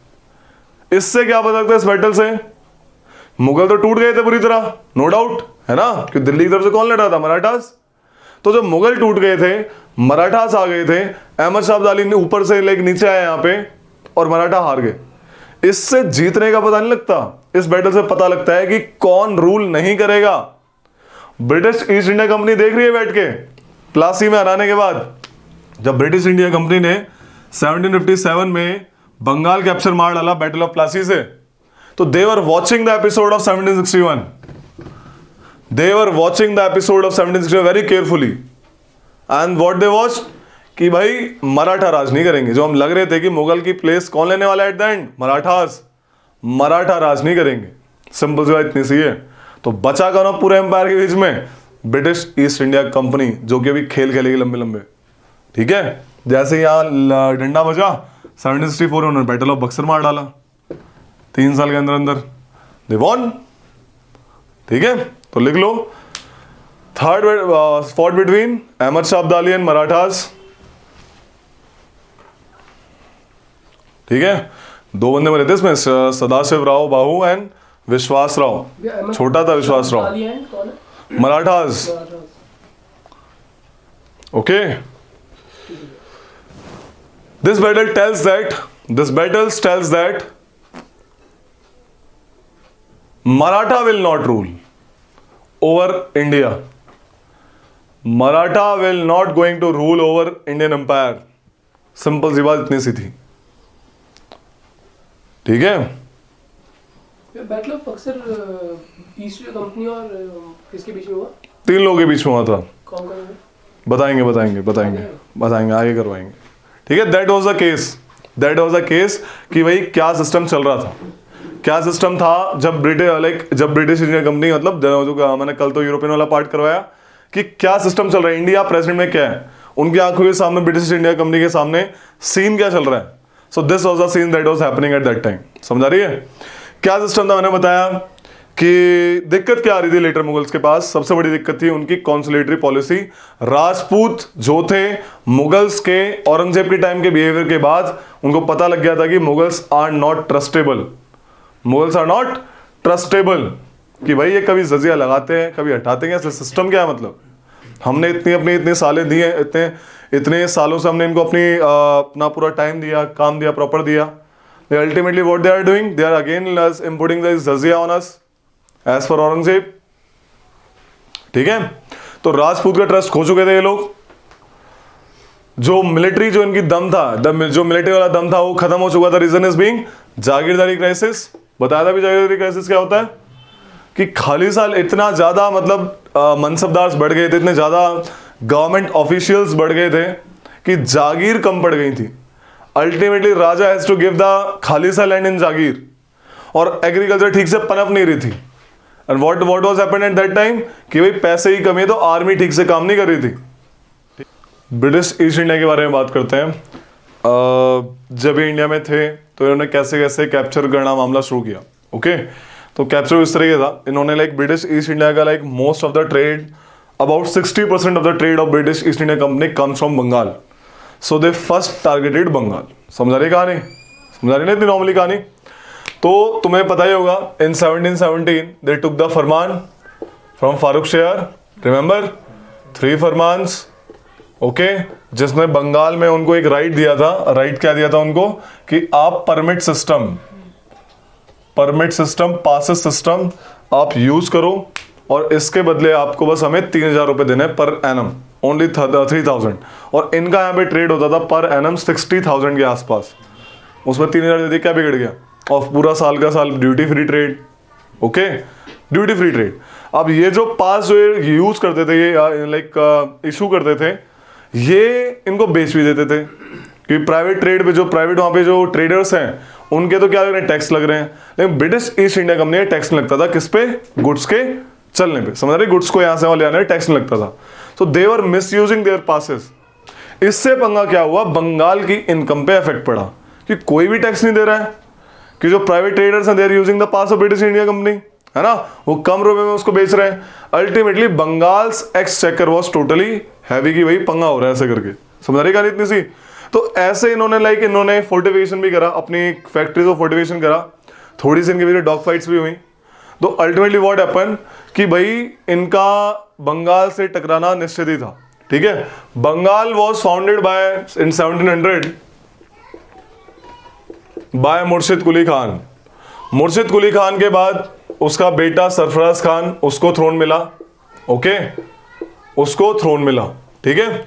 इससे क्या पता लगता है इस बैटल से? मुगल तो टूट गए थे पूरी तरह, नो डाउट, है ना, कि दिल्ली की तरफ से कौन लड़ रहा था? मराठास। तो जब मुगल टूट गए थे, मराठास आ गए थे, अहमद शाह अब्दाली ने ऊपर से लेके नीचे आए यहां पे, और मराठा हार गए। इससे जीतने का पता नहीं लगता, इस बैटल से पता लगता है कि कौन रूल नहीं करेगा। ब्रिटिश ईस्ट इंडिया कंपनी देख रही है बैठ के प्लासी में हराने के बाद। जब ब्रिटिश इंडिया कंपनी ने 1757 में बंगाल कैप्चर मार डाला बैटल ऑफ प्लासी से, तो they were watching the episode of 1761। They were watching the episode of 1761 very carefully, and what they watch, कि भाई मराठा राज नहीं करेंगे। जो हम लग रहे थे कि मुगल की प्लेस कौन लेने वाला है at the end? Marathas. Maratha राज नहीं करेंगे, सिंपल सी बात इतनी सी है। तो बचा कौन पूरे एम्पायर के बीच में? ब्रिटिश ईस्ट इंडिया कंपनी, जो कि अभी खेल खेलेगी लंबे लंबे, ठीक है। जैसे यहां डंडा बजा 1764 उन्होंने बैटल ऑफ बक्सर मार डाला, 3 साल के अंदर अंदर दे वॉन, ठीक है। तो लिख लो, third fought between Ahmad Shah Abdali and Marathas, ठीक है। 2 बंदे मरे थे इसमें, सदाशिव राव बाहू एंड विश्वास राव, छोटा था विश्वास Rao, Marathas, okay. This battle tells that Maratha will not rule over India. Maratha will not going to rule over Indian Empire. Simple सी बात इतनी सी थी, ठीक है। Battle of Buxar East India company और किसके बीच में हुआ? 3 लोगों के बीच में हुआ था, कौन कौन है? बताएंगे बताएंगे बताएंगे बताएंगे, आगे करवाएंगे, ठीक है। That was the case, that was the case कि भाई क्या सिस्टम चल रहा था, क्या सिस्टम था जब ब्रिटिश इंडियन कंपनी, मतलब जो मैंने कल तो यूरोपियन वाला पार्ट करवाया कि क्या सिस्टम चल रहा है, इंडिया प्रेजेंट में क्या है, उनकी आंखों के सामने ब्रिटिश इंडिया कंपनी के सामने सीन क्या चल रहा है। So this was the seen that was happening at that time. समझ आ रही है क्या सिस्टम था? मैंने बताया कि दिक्कत क्या आ रही थी लेटर मुगल्स के पास, सबसे बड़ी दिक्कत थी उनकी कॉन्सुलेटरी पॉलिसी। राजपूत जो थे मुगल्स के औरंगजेब के टाइम के बिहेवियर के बाद उनको पता लग गया था कि Mughals are not trustable, Mughals are not trustable, कि भाई ये कभी जजिया लगाते हैं कभी हटाते हैं, सिस्टम क्या है, मतलब हमने इतने सालें दिए, इतने सालों से हमने इनको अपना पूरा टाइम दिया, काम दिया, प्रॉपर दिया। Ultimately what they are doing, they are again importing the jizya on us as per Aurangzeb, ठीक है। तो राजपूत का ट्रस्ट खो चुके थे ये लोग, जो मिलिट्री जो इनकी दम था, जो मिलिट्री वाला दम था वो खत्म हो चुका था। Reason is being jagirdari crisis. बताया था भी जागीरदारी क्राइसिस क्या होता है कि खाली साल इतना ज्यादा, मतलब मनसबदार बढ़ गए थे, इतने ज्यादा गवर्नमेंट ऑफिशियल्स बढ़ गए थे कि जागीर कम पड़ गई थी। Ultimately raja has to give the khalisa land in jagir, और एग्रीकल्चर ठीक से पनप नहीं रही थी। And what was happened at that time कि भाई पैसे ही कमी है तो आर्मी ठीक से काम नहीं कर रही थी। ब्रिटिश ईस्ट इंडिया के बारे में बात करते हैं। जब ये इंडिया में थे तो इन्होंने कैसे कैसे कैप्चर करना मामला शुरू किया। ओके, तो कैप्चर इस तरह था, इन्होंने लाइक ब्रिटिश ईस्ट इंडिया का like most of the trade, about 60% of the trade of British East India company comes from Bengal. So they first targeted Bengal. समझा रही कहानी? समझा रही ना इतनी नॉर्मली कहानी? तो तुम्हें पता ही होगा in 1717 they took the farman from Farrukhsiyar, remember 3 farmans, okay, जिसमें बंगाल में उनको एक राइट दिया था। राइट क्या दिया था उनको कि आप परमिट सिस्टम पासेस सिस्टम आप यूज करो, और इसके बदले आपको बस हमें 3000 रुपए देने पर एनम, ओनली 3000। और इनका यहाँ पे ट्रेड होता था पर एनम 60,000 के आसपास। उसमें 3000 दे दिए, क्या बिगड़ गया? और पूरा साल का साल duty free trade. Okay, duty free trade. अब ये जो पास जो यूज करते थे, ये लाइक इशू करते थे, ये इनको बेच भी देते थे कि प्राइवेट ट्रेड पे, जो प्राइवेट वहां पे जो ट्रेडर्स हैं उनके तो क्या लग रहे हैं, टैक्स लग रहे हैं। लेकिन British East India company tax नहीं लगता था, किस पे? गुड्स के चलने पे। समझ रहे? गुड्स को यहां से वहां ले आने टैक्स नहीं लगता था। सो दे वर मिस यूजिंग देयर पासेस। इससे पंगा क्या हुआ, बंगाल की इनकम पे इफेक्ट पड़ा कि कोई भी टैक्स नहीं दे रहा है, कि जो प्राइवेट ट्रेडर्स हैं they are using the pass of British India company, है ना, वो कम रुपए में उसको बेच रहे हैं। Ultimately Bengal's exchequer was totally heavy, की भाई पंगा हो रहा है ऐसे करके। समझ रही कहानी इतनी सी? तो ऐसे इन्होंने फोर्टिफिकेशन भी करा, अपनी फैक्ट्रीज को फोर्टिफिकेशन करा, थोड़ी सी इनके बीच डॉग फाइट्स भी हुई। तो अल्टीमेटली व्हाट हैपन कि भाई इनका बंगाल से टकराना निश्चित ही था, ठीक है। Bengal was founded by in 1700 by Murshid Quli Khan. मुर्शिद कुली खान के बाद उसका बेटा सरफराज खान, उसको थ्रोन मिला। ओके, उसको थ्रोन मिला, ठीक है।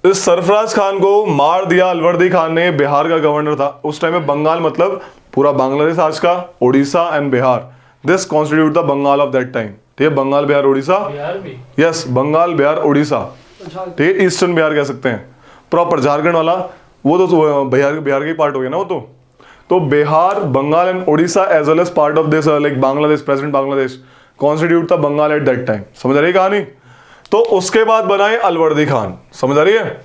इस सरफराज खान को मार दिया अलवर्दी खान ने, बिहार का गवर्नर था उस टाइम में। बंगाल मतलब पूरा बांग्लादेश आज का, Orissa and Bihar, this constitute the Bengal of that time, ठीक है। बंगाल, बिहार, उड़ीसा, बिहार भी, यस, बंगाल, बिहार, उड़ीसा, ठीक है। ईस्टर्न बिहार कह सकते हैं, प्रॉपर झारखंड वाला वो तो बिहार का ही पार्ट हो गया ना वो तो Bihar, Bengal and Orissa as well as part of this like Bangladesh, present Bangladesh, constitute था बंगाल एट दैट टाइम। समझ रही कहानी? तो उसके बाद बनाए अलवर्दी खान। समझ आ रही है?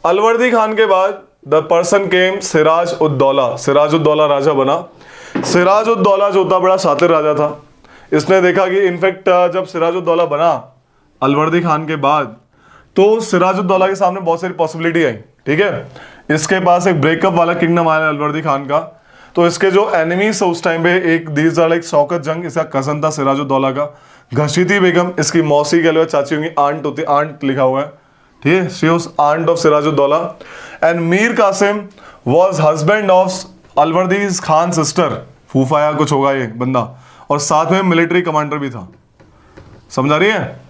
अलवर्दी खान के बाद the person came Siraj ud Daula. Siraj ud Daula राजा बना। सिराज उद दौला जो था बड़ा शातिर राजा था। इसने देखा कि इनफैक्ट जब सिराज उद दौला बना अलवर्दी खान के बाद, तो सिराज उद दौला के सामने बहुत सारी पॉसिबिलिटी आई, ठीक है। इसके पास एक ब्रेकअप वाला किंगडम आया अलवर्दी खान का। तो इसके जो एनिमीज उस टाइम पे, एक दीज आर लाइक शौकत जंग, इसका कजन था सिराज उद दौला का। घसीती बेगम इसकी मौसी कह लो, चाची होंगी, आंट होती, आंट लिखा हुआ है, ठीक है। She was aunt of Siraj ud Daula. And Mir Qasim was husband of Alivardi Khan sister, फूफा या कुछ होगा ये बंदा, और साथ में मिलिट्री कमांडर भी था। समझ आ रही है?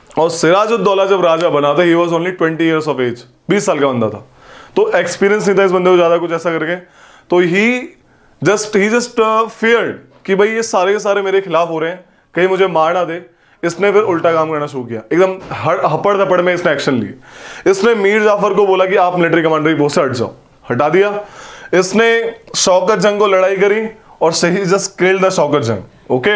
और सिराज उद दौला जब राजा बना था, he was only 20 years of age, 20 साल का बंदा था। तो एक्सपीरियंस नहीं था इस बंदे को ज्यादा कुछ ऐसा करके। तो ही जस्ट फियर्ड कि भाई ये सारे के सारे मेरे खिलाफ हो रहे हैं, कहीं मुझे मार ना दे, इसने फिर उल्टा काम करना शुरू किया, एकदम हपड़ धपड़ में इसने एक्शन लिए। इसने मीर जाफर को बोला कि आप मिलिट्री कमांडर की पोस्ट से हट जाओ, हटा दिया। इसने शौकत जंग को लड़ाई करी और सही जस्ट किल्ड द शौकत जंग, ओके,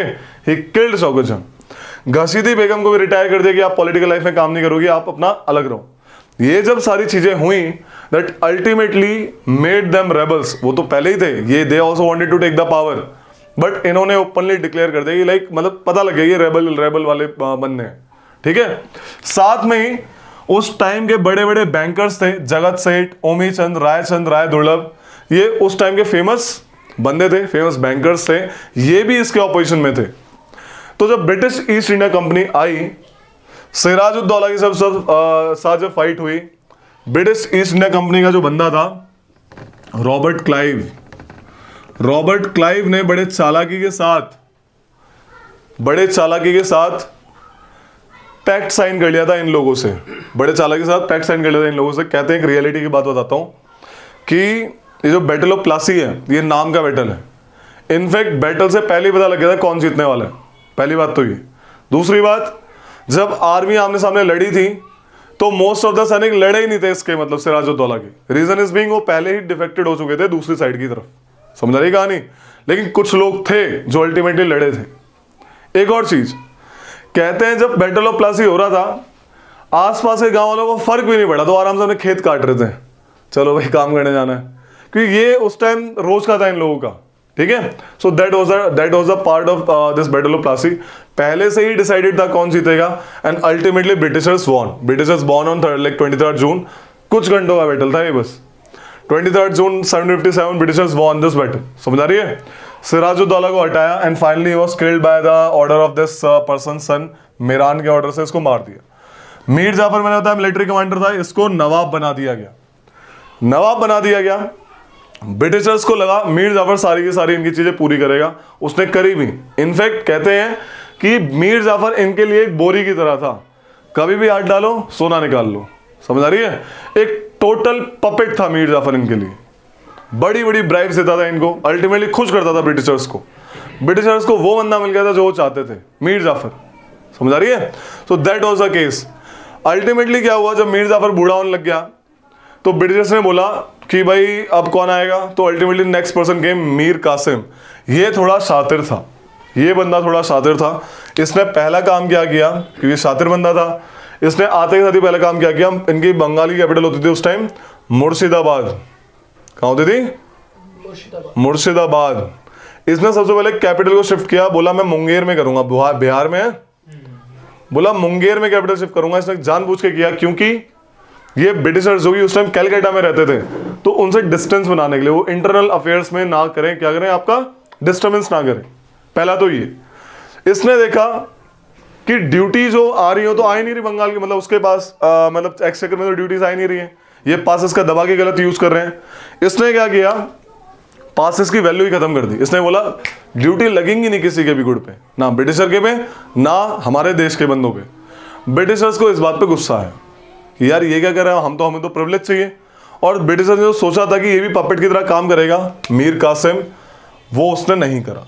ही किल्ड शौकत जंग। घसीदी बेगम को भी रिटायर कर दिया कि आप पॉलिटिकल लाइफ में काम नहीं करोगे, आप अपना अलग रहो। ये जब सारी चीजें हुई that ultimately made them rebels. वो तो पहले ही थे, ये they also wanted to take the power, but इन्होंने ओपनली डिक्लेयर कर दिया कि लाइक मतलब पता लग गया ये रेबल वाले बंदे हैं, ठीक है। साथ में ही उस टाइम के बड़े बड़े बैंकर्स थे, जगत सेठ, ओमी चंद, राय दुर्लभ, ये उस टाइम के फेमस बंदे थे, फेमस बैंकर्स थे, ये भी इसके ऑपोजिशन में थे। तो जब ब्रिटिश ईस्ट इंडिया कंपनी आई, सिराजुद्दौला की सब साथ जब फाइट हुई, ब्रिटिश ईस्ट इंडिया कंपनी का जो बंदा था रॉबर्ट क्लाइव ने बड़े चालाकी के साथ पैक्ट साइन कर लिया था इन लोगों से, कहते हैं एक रियलिटी की बात बताता हूं कि ये जो बैटल ऑफ प्लासी है, ये नाम का बैटल है। इनफैक्ट बैटल से पहले ही पता लग गया था कौन जीतने वाला है, पहली बात तो ये। दूसरी बात, जब आर्मी आमने सामने लड़ी थी तो मोस्ट ऑफ द सैनिक लड़े ही नहीं थे इसके, मतलब सिराजुद्दौला के। रीजन इज बीइंग वो पहले ही डिफेक्टेड हो चुके थे दूसरी साइड की तरफ, समझ रही कहानी। लेकिन कुछ लोग थे जो अल्टीमेटली लड़े थे। एक और चीज कहते हैं, जब बैटल ऑफ प्लासी हो रहा था, आसपास के गांव वालों को फर्क भी नहीं पड़ा, तो आराम से अपने खेत काट रहे थे, चलो भाई काम करने जाना है, क्योंकि ये उस टाइम रोज का था इन लोगों का, ठीक है। So that was a part of this battle of Plassey. पहले से ही डिसाइडेड था कौन जीतेगा, and ultimately britishers won on 23 June. कुछ घंटों का बैटल था ये बस। 23 June 1757 britishers won this battle, समझ आ रही है। सिराजुद्दौला को हटाया and finally he was killed by the order of this person son, Miran के ऑर्डर से इसको मार दिया। मीर जाफर मैंने बताया मिलिट्री कमांडर था, इसको नवाब बना दिया गया। ब्रिटिशर्स को लगा मीर जाफर सारी की सारी इनकी चीजें पूरी करेगा, उसने करी भी। इनफैक्ट कहते हैं कि मीर जाफर इनके लिए एक बोरी की तरह था, कभी भी हाथ डालो सोना निकाल लो, समझ आ रही है। एक टोटल पपेट था मीर जाफर इनके लिए, बड़ी बड़ी ब्राइब्स देता था इनको, अल्टीमेटली खुश करता था ब्रिटिशर्स को वो बंदा मिल गया था जो वो चाहते थे, मीर जाफर, समझ आ रही है। So that was the case. Ultimately क्या हुआ, जब मीर जाफर बूढ़ा होने लग गया तो ब्रिटिशर्स ने बोला कि भाई अब कौन आएगा, तो ultimately next person came Mir Qasim. ये थोड़ा शातिर था, ये बंदा थोड़ा शातिर था। इसने पहला काम क्या किया, क्योंकि शातिर बंदा था, इसने आते के साथ ही पहला काम क्या किया, इनकी बंगाली कैपिटल होती थी उस टाइम मुर्शिदाबाद। कहाँ होती थी? मुर्शिदाबाद। इसने सबसे पहले कैपिटल को शिफ्ट किया, बोला मैं मुंगेर में करूंगा, बिहार में है, बोला मुंगेर में कैपिटल शिफ्ट करूंगा। इसने जानबूझ के किया, क्योंकि ये ब्रिटिशर्स जो कि उस टाइम कैलकाटा में रहते थे, तो उनसे डिस्टेंस बनाने के लिए, वो इंटरनल अफेयर्स में ना करें, क्या करें, आपका डिस्टर्बेंस ना करें। पहला तो ये इसने देखा कि ड्यूटी जो आ रही हो तो आ ही नहीं रही बंगाल की, मतलब उसके पास मतलब एक्सचेकर में तो ड्यूटीज आ ही नहीं रही है, ये पासेस का दबा के गलत यूज कर रहे हैं। इसने क्या किया, पासेस की वैल्यू ही खत्म कर दी। इसने बोला ड्यूटी लगेंगी नहीं किसी के भी गुड़ पे, ना ब्रिटिशर के पे, ना हमारे देश के बंदों पे। ब्रिटिशर्स को इस बात पे गुस्सा है कि यार ये क्या कर रहा है, हमें तो प्रिविलेज चाहिए। और ब्रिटिशर्स ने जो सोचा था कि ये भी पपेट की तरह काम करेगा, मीर कासिम, वो उसने नहीं करा,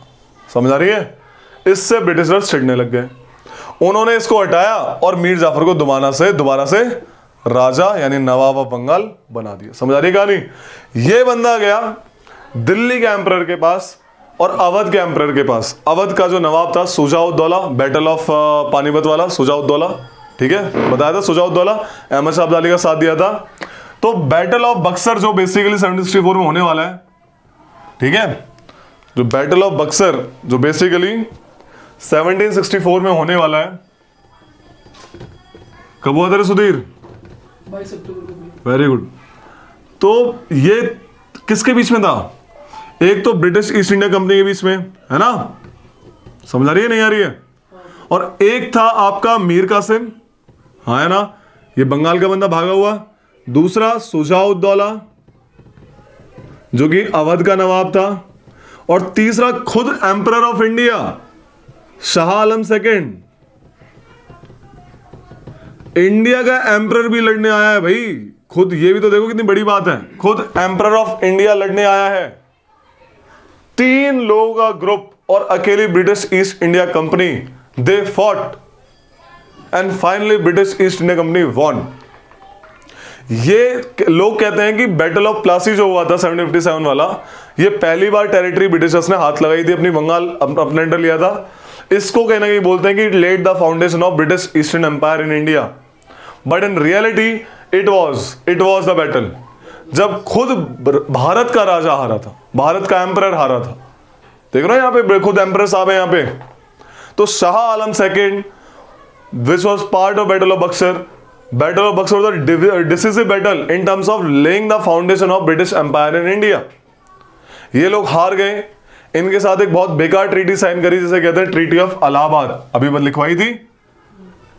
समझ आ रही है। इससे ब्रिटिशर्स चिढ़ने लग गए, उन्होंने इसको हटाया और मीर जाफर को दोबारा से राजा यानी नवाब ऑफ बंगाल बना दिया, समझ आ रही है कहानी। ये बंदा गया दिल्ली के एम्परर के पास और अवध के एम्परर के पास। अवध का जो नवाब था सुजाउद्दौला, बैटल ऑफ पानीपत वाला सुजाउद्दौला, ठीक है, बताया था सुजाउद्दौला, अहमद शाह अब्दाली का साथ दिया था। तो बैटल ऑफ बक्सर जो बेसिकली 1764 में होने वाला है, ठीक है, जो बैटल ऑफ बक्सर जो बेसिकली 1764 में होने वाला है, कब हुआ था रे सुधीर? 22 अक्टूबर को। Very good. तो ये किसके बीच में था? एक तो ब्रिटिश ईस्ट इंडिया कंपनी के बीच में, है ना, समझ आ रही है नहीं आ रही है, और एक था आपका मीर कासिम, हाँ है ना, ये बंगाल का बंदा भागा हुआ। दूसरा सुजाउद्दौला जो कि अवध का नवाब था, और तीसरा खुद emperor of India Shah Alam second. India का एम्परर भी लड़ने आया है भाई, खुद, ये भी तो देखो कितनी बड़ी बात है, खुद एम्परर ऑफ इंडिया लड़ने आया है। 3 लोगों का ग्रुप और अकेली British East India company, they fought and finally British East India company won. ये लोग कहते हैं कि बैटल ऑफ प्लासी जो हुआ था 1757 वाला, ये पहली बार टेरिटरी ब्रिटिशर्स ने हाथ लगाई थी, अपनी बंगाल अपने अंडर लिया था। इसको कहीं ना कहीं बोलते हैं कि led the foundation of British eastern empire in India, but in reality it was the battle जब खुद भारत का राजा हारा था, भारत का एम्परर हारा था। देख रहे हो यहाँ पे खुद एम्परर साहब है यहाँ पे। तो Shah Alam second which was part of battle of Buxar, battle of Buxar was the decisive battle in terms of laying the foundation of British empire in India. ये लोग हार गए, इनके साथ एक बहुत बेकार ट्रीटी साइन करी जिसे कहते हैं ट्रीटी ऑफ इलाहाबाद, अभी मैं लिखवाई थी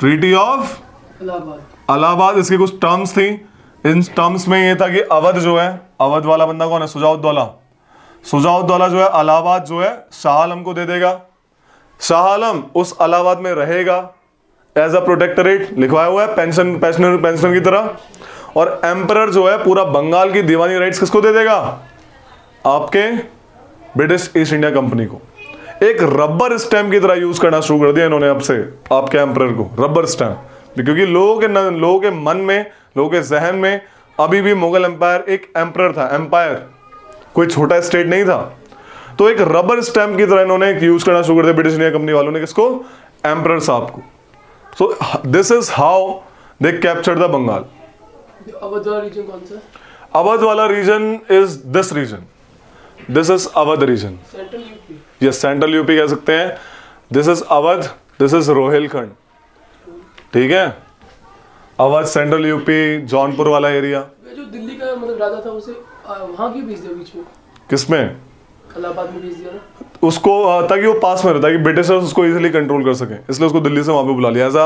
ट्रीटी ऑफ इलाहाबाद। इसकी कुछ टर्म्स थी, इन टर्म्स में ये था कि अवध जो है, अवध वाला बंदा कौन है, सुजाउद्दौला, सुजाउद्दौला जो है इलाहाबाद जो है शाह आलम को दे देगा, शाह आलम उस इलाहाबाद में रहेगा एज अ प्रोटेक्टरेट, लिखवाया हुआ है पेंशनर की तरह। और एम्परर जो है पूरा बंगाल की दीवानी राइट्स किसको दे देगा, आपके ब्रिटिश ईस्ट इंडिया कंपनी को। एक रबर स्टैम्प की तरह यूज करना शुरू कर दिया इन्होंने अब से आपके एम्परर को, रबर स्टैम्प, क्योंकि लोगों के मन में, लोगों के जहन में अभी भी मुगल एम्पायर एक एम्परर था, एम्पायर कोई छोटा स्टेट नहीं था। तो एक रबर स्टैम्प की तरह इन्होंने यूज करना शुरू कर दिया ब्रिटिश इंडिया कंपनी वालों ने, किसको, एम्परर साहब को। So this is how they captured the Bengal. Awadh वाला रीजन कौन सा? अवध वाला region is this region. This is Awadh region. Central UP. Yes, central UP कह सकते हैं। This is Awadh, this is Rohilkhand, ठीक है। अवध सेंट्रल यूपी, जौनपुर वाला एरिया। जो दिल्ली का मतलब राजा था उसे वहाँ क्यों भेज दिया बीच में? किसमें? इलाहाबाद में भेज दिया ना उसको, ताकि वो पास में रहता है, कि ब्रिटिशर्स उसको इजीली कंट्रोल कर सकें, इसलिए उसको दिल्ली से वहां पे बुला लिया एज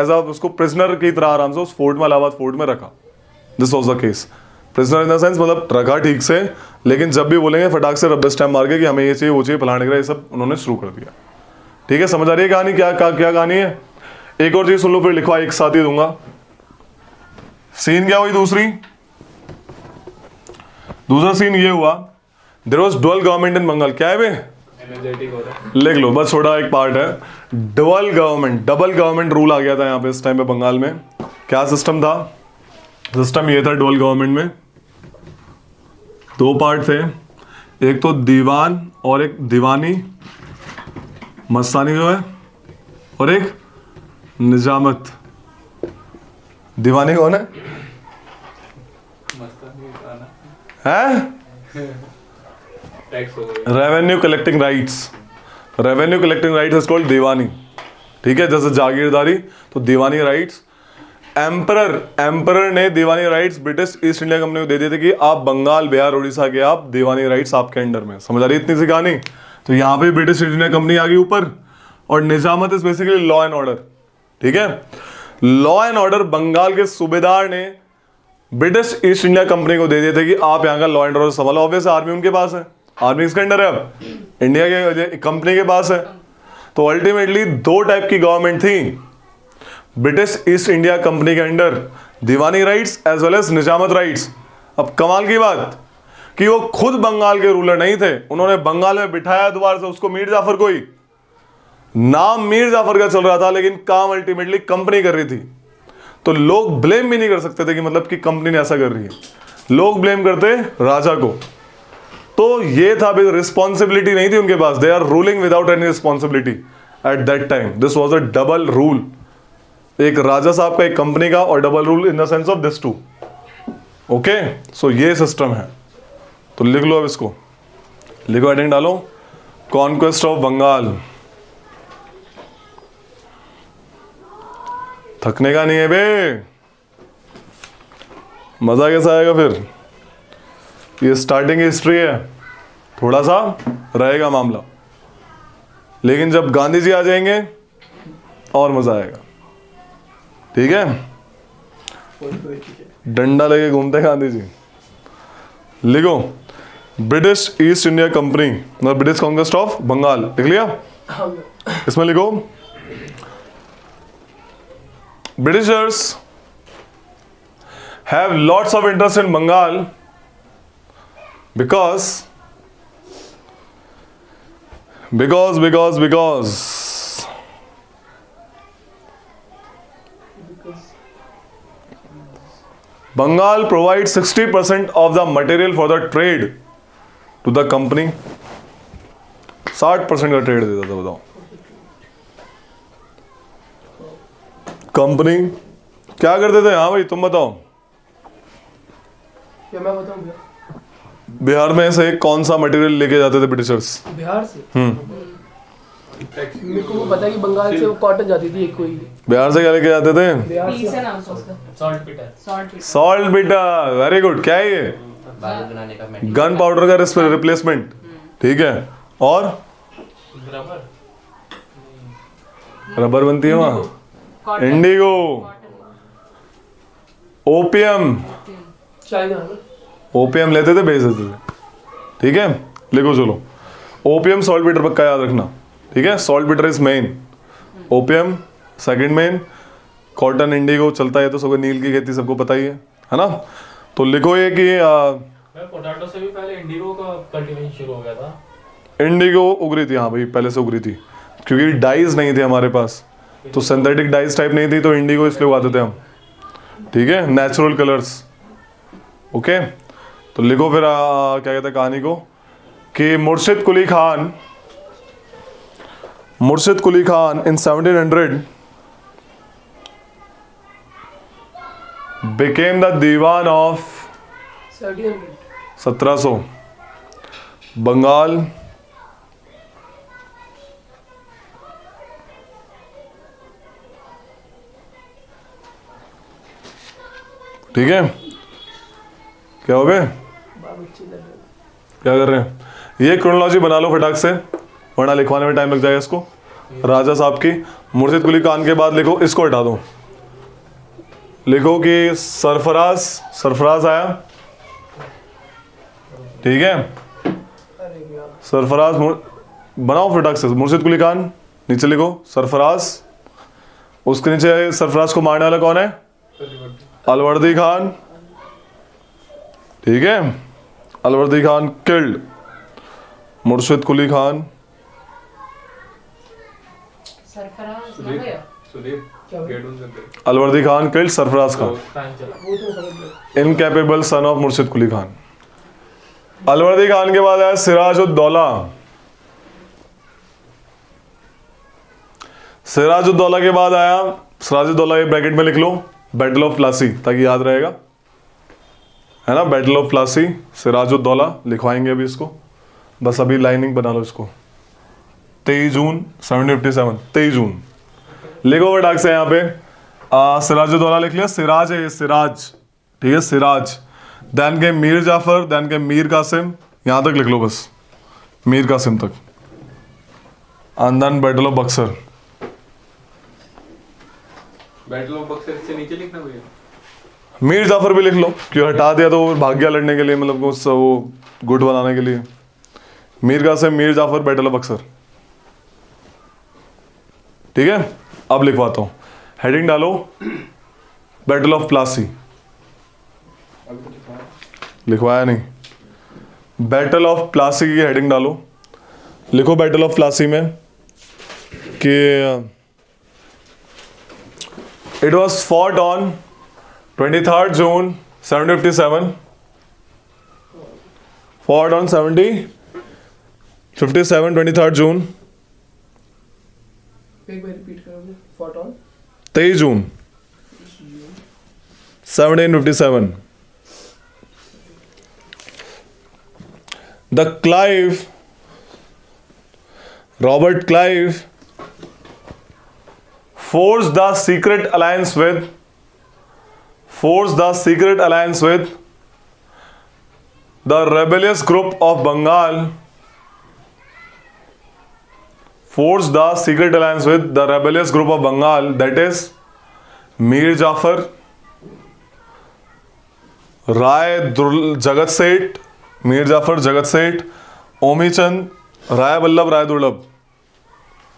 अ उसको प्रिजनर की तरह आराम से उस फोर्ट में, इलाहाबाद फोर्ट में रखा। This was the case, prisoner in the sense मतलब रखा ठीक से, लेकिन जब भी बोलेंगे फटाक से रबर स्टैम्प मार के कि हमें ये चाहिए वो चाहिए फलाने का, ये सब उन्होंने शुरू कर दिया। ठीक है, समझ आ रही है कहानी, क्या कहानी है। एक और चीज सुन लो फिर लिखवा एक साथ ही दूंगा। सीन क्या हुई दूसरा सीन ये हुआ, there was dual government in Bengal. क्या है बे, एनर्जेटिक हो रहा है। लिख लो बस, छोटा एक पार्ट है। डबल गवर्नमेंट रूल आ गया था यहाँ पे इस टाइम पे बंगाल में। क्या सिस्टम था, सिस्टम ये था डुअल गवर्नमेंट में, दो पार्ट थे, एक तो दीवान और एक दीवानी, मस्तानी जो है, और एक निजामत। दीवानी कौन है, टैक्स हो गई। Revenue collecting rights is called diwani. ठीक है, जैसे जागीरदारी, तो दीवानी राइट्स। एम्परर ने diwani rights British East India company को दे दिए थे कि आप बंगाल, बिहार, उड़ीसा के आप दीवानी राइट्स आपके अंडर में। समझ आ रही इतनी सी कहानी। तो यहाँ पे ब्रिटिश ईस्ट इंडिया कंपनी आ गई ऊपर, और nizamat is basically law and order. ठीक है, लॉ एंड ऑर्डर बंगाल के सूबेदार ने ब्रिटिश ईस्ट इंडिया कंपनी को दे दिए थे कि आप यहाँ का लॉ एंड ऑर्डर संभालो। ऑब्वियस आर्मी उनके पास है, आर्मी इसके अंडर है, अब इंडिया के कंपनी के पास है। तो अल्टीमेटली दो टाइप की गवर्नमेंट थी ब्रिटिश ईस्ट इंडिया कंपनी के अंडर, दीवानी राइट्स एज वेल एज निजामत राइट्स। अब कमाल की बात कि वो खुद बंगाल के रूलर नहीं थे, उन्होंने बंगाल में बिठाया दोबारा से उसको, मीर जाफर को ही। नाम मीर जाफर का चल रहा था, लेकिन काम अल्टीमेटली कंपनी कर रही थी। तो लोग ब्लेम भी नहीं कर सकते थे कि मतलब कि कंपनी ने ऐसा कर रही है, लोग ब्लेम करते राजा को। तो ये था, रिस्पॉन्सिबिलिटी नहीं थी उनके पास, they are ruling without any responsibility at that time. This was a double rule, एक राजा साहब का, एक कंपनी का, और double rule in the sense of this two. Okay, so ये सिस्टम है। तो लिख लो अब इसको, लिखो, हेडिंग डालो, कॉन्क्वेस्ट ऑफ बंगाल। थकने का नहीं है बे, मजा कैसा आएगा फिर। ये स्टार्टिंग हिस्ट्री है, थोड़ा सा रहेगा मामला, लेकिन जब गांधी जी आ जाएंगे और मजा आएगा। ठीक है, डंडा लेके घूमते गांधी जी। लिखो, ब्रिटिश ईस्ट इंडिया कंपनी, मतलब ब्रिटिश कॉन्क्वेस्ट ऑफ बंगाल, लिख लिया। इसमें लिखो, Britishers have lots of interest in Bengal because Bengal provide 60% of the material for the trade to the company. 60% का ट्रेड देता था, बताओ। कंपनी क्या करते थे? हाँ भाई तुम बताओ। क्या मैं बताऊं भैया? बिहार में से कौन सा मटेरियल लेके जाते थे ब्रिटिशर्स? बिहार से मेरे को पता है कि बंगाल से वो कॉटन जाती थी एक कोई। बिहार से क्या लेके जाते थे? बिहार पीस से है नाम से उसका। Salt Peter. Salt. Salt bitter, very good. क्या है ये? बारूद बनाने का मेटेरियल। गन पाउडर का रिप्लेसमेंट, ठीक है। और रबर। रबर बनती है वहां, कॉटन। Indigo, opium. चाइना है ना? ओपियम लेते थे, बेच देते थे, ठीक है। लिखो चलो, ओपियम सॉल्ट बिटर पक्का याद रखना, ठीक है। Salt bitter is main, opium second main, cotton Indigo चलता है तो सबको, नील की खेती सबको पता ही है ना। तो लिखो ये कि पोटैटो से भी पहले इंडिगो का कल्टीवेशन शुरू हो गया था। इंडिगो उगरी थी, हाँ भाई पहले से उगरी थी, क्योंकि डाइज नहीं थे हमारे पास, तो सिंथेटिक डाइज टाइप नहीं थी, तो इंडिगो इसलिए उगाते थे हम, ठीक है। Natural colours, okay. तो लिखो फिर क्या कहते हैं कहानी को, कि मुर्शिद Quli Khan in 1700 became the Diwan of 1700 Bengal ठीक है। क्या हो गए, क्या कर रहे हैं? ये क्रोनोलॉजी बना लो फटाक से, वरना लिखवाने में टाइम लग जाएगा इसको। राजा साहब की मुर्शिद कुली खान के बाद लिखो, इसको हटा दो, लिखो कि सरफराज आया, ठीक है। सरफराज बनाओ फटाक से, मुर्शिद कुली खान नीचे लिखो सरफराज, उसके नीचे सरफराज को मारने वाला कौन है? अलवर्दी खान, ठीक है। अलवर्दी खान किल्ड मुर्शिद कुली खान। सरफराज ना भैया। सुदीप अलवर्दी खान किल्ड सरफराज खान, टाइम चला। वो तो समझ गया। इनकैपेबल सन ऑफ मुर्शिद कुली खान। अलवर्दी खान के बाद आया सिराजुद्दौला। सिराजुद्दौला के बाद आया, सिराजुद्दौला ये ब्रैकेट में लिख लो, बैटल ऑफ प्लासी, ताकि याद रहेगा, है ना। बैटल ऑफ प्लासी, सिराजुद्दौला लिखवाएंगे अभी इसको, बस अभी लाइनिंग बना लो इसको। 23 जून 1757, 23 जून लिखो फटाक से यहाँ पे। सिराजुद्दौला लिख लिया, सिराज है ये, सिराज, ठीक है, सिराज। देन के मीर जाफर, देन के मीर कासिम, यहाँ तक लिख लो बस, मीर कासिम तक। And then battle of Buxar. Battle of Buxar से नीचे लिखना भैया। मीर जाफर भी लिख लो, क्यों हटा दिया तो वो भाग गया लड़ने के लिए, मतलब वो गुट बनाने के लिए। मीर कासिम, मीर जाफर, बैटल ऑफ बक्सर, ठीक है। अब लिखवाता हूं, हेडिंग डालो बैटल ऑफ प्लासी। लिखवाया नहीं, बैटल ऑफ प्लासी की हेडिंग डालो, लिखो बैटल ऑफ प्लासी में कि it was fought on 23rd June 1757, fought on 57 23rd June, एक बार रिपीट करोगे? Fought on 23 June 1757। Robert Clive forged the secret alliance with the rebellious group of Bengal. Forged the secret alliance with the rebellious group of Bengal, that is Mir Jafar, जगत सेठ, मीर जाफर, जगत सेठ, ओमी चंद, राय बल्लभ, राय दुर्लभ।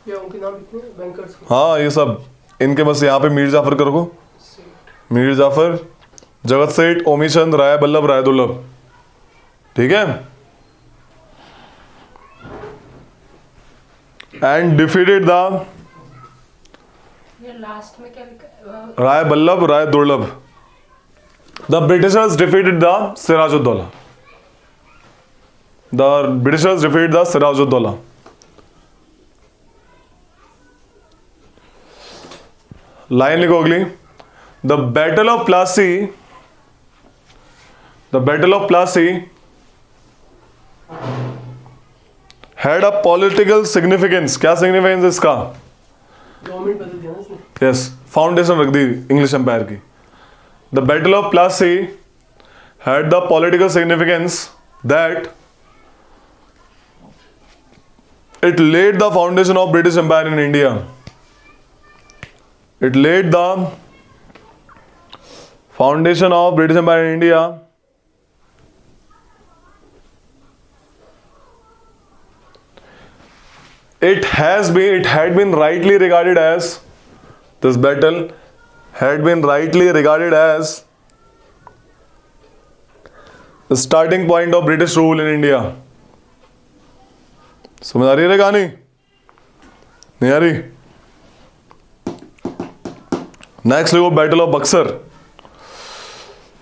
ये उनके नाम इतने बैंकर्स के। हाँ ये सब इनके, बस यहाँ पे मीर जाफर करो, मीर जाफर, जगत सेठ, ओमी चंद, राय बल्लभ, राय दुर्लभ, ठीक है। एंड डिफीटेड द ये लास्ट में क्या लिखा है? Rai Ballabh, Rai Durlabh, the Britishers defeated the Sirajuddaula. The Britishers defeated the Sirajuddaula. Line लिखो अगली. The battle of Plassey. The battle of Plassey had a political significance. क्या सिग्निफिकेंस इसका? गवर्नमेंट बदल दिया ना इसने. यस, फाउंडेशन रख दी इंग्लिश एम्पायर की. The battle of Plassey had the political significance that it led the foundation of British empire in India. It led the foundation of British empire in India. It had been rightly regarded as, this battle had been rightly regarded as the starting point of British rule in India. समझ आ रही है कहानी? नहीं आ रही? Next लिखो battle of Buxar.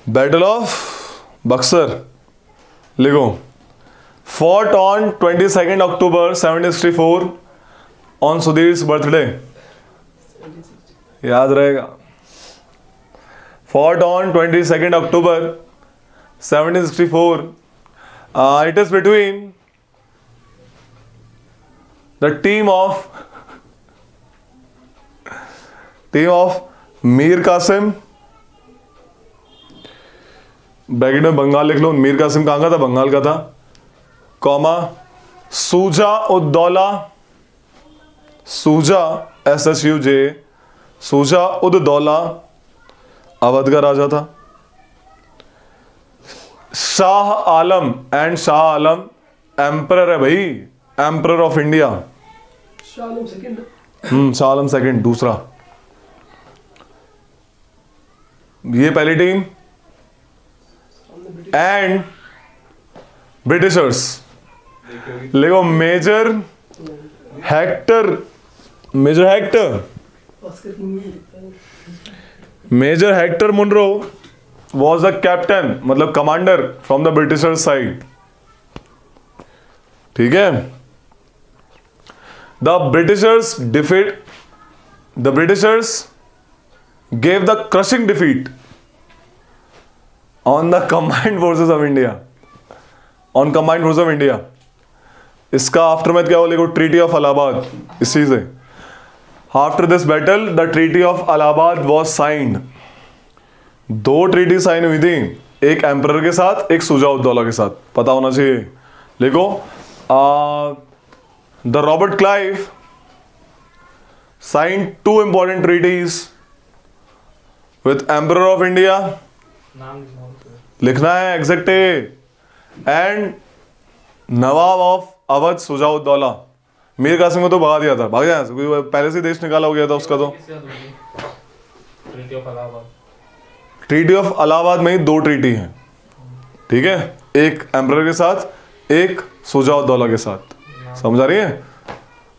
Battle of Buxar लिखो. Fought on 22nd October 1764 on Sudhir's birthday. याद रहेगा. Fought on 22nd October 1764. It is between the team of Mir Qasim, bracket में बंगाल लिख लो. मीर कासिम कहाँ का था? बंगाल का था. कॉमा सूजा उद्दौला. सूजा SHUJ, सूजा उद्दौला अवध का राजा था. शाह आलम एंड शाह आलम एम्परर है भाई, emperor of India. Shah Alam second. Shah Alam second दूसरा. ये पहली टीम. एंड ब्रिटिशर्स लिखो. Major Hector. Major Hector. Oscar की मूवी देखता है. Major Hector Munro was the captain, मतलब commander from the britishers side. ठीक है. The britishers gave the crushing defeat on the combined forces of India. On combined forces of India. इसका aftermath क्या बोलेगा? Treaty of Allahabad. इसी से after this battle the treaty of Allahabad was signed. दो treaty sign हुई थी, एक एम्परर के साथ, एक शुजा-उद-दौला के साथ. पता होना चाहिए. लिखो. The Robert Clive signed 2 important treaties with Emperor of India. नाम लिखना है exact. And nawab of Awadh Shuja-ud-Daula. Mir Qasim को तो भगा दिया था, भाग जाए, पहले से देश निकाला हो गया था उसका. तो treaty of Allahabad. Treaty of Allahabad में ही 2 ट्रीटी हैं. ठीक है, एक एम्परर के साथ, एक शुजा-उद-दौला के साथ. समझ आ रही है?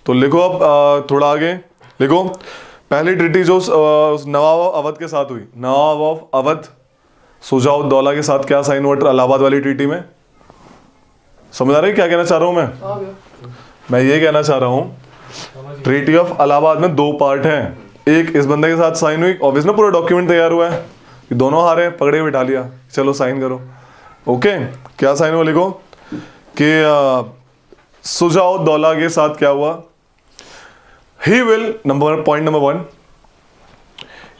तो लिखो अब थोड़ा आगे लिखो. पहली ट्रीटी जो नवाब ऑफ अवध के साथ हुई, नवाब ऑफ अवध शुजा-उद-दौला के साथ क्या साइन हुआ इलाहाबाद वाली ट्रीटी में? समझ आ रही है क्या कहना चाह रहा हूं मैं? आ गया. मैं ये कहना चाह रहा हूं ट्रीटी ऑफ अलाहाबाद में 2 पार्ट हैं. एक इस बंदे के साथ साइन हुई, ऑब्वियसली पूरा डॉक्यूमेंट तैयार हुआ है कि दोनों हारे, पकड़े बिठा लिया, चलो साइन करो. ओके, क्या साइन हुआ? लिखो कि शुजा-उद-दौला के साथ क्या हुआ? He will, point number 1,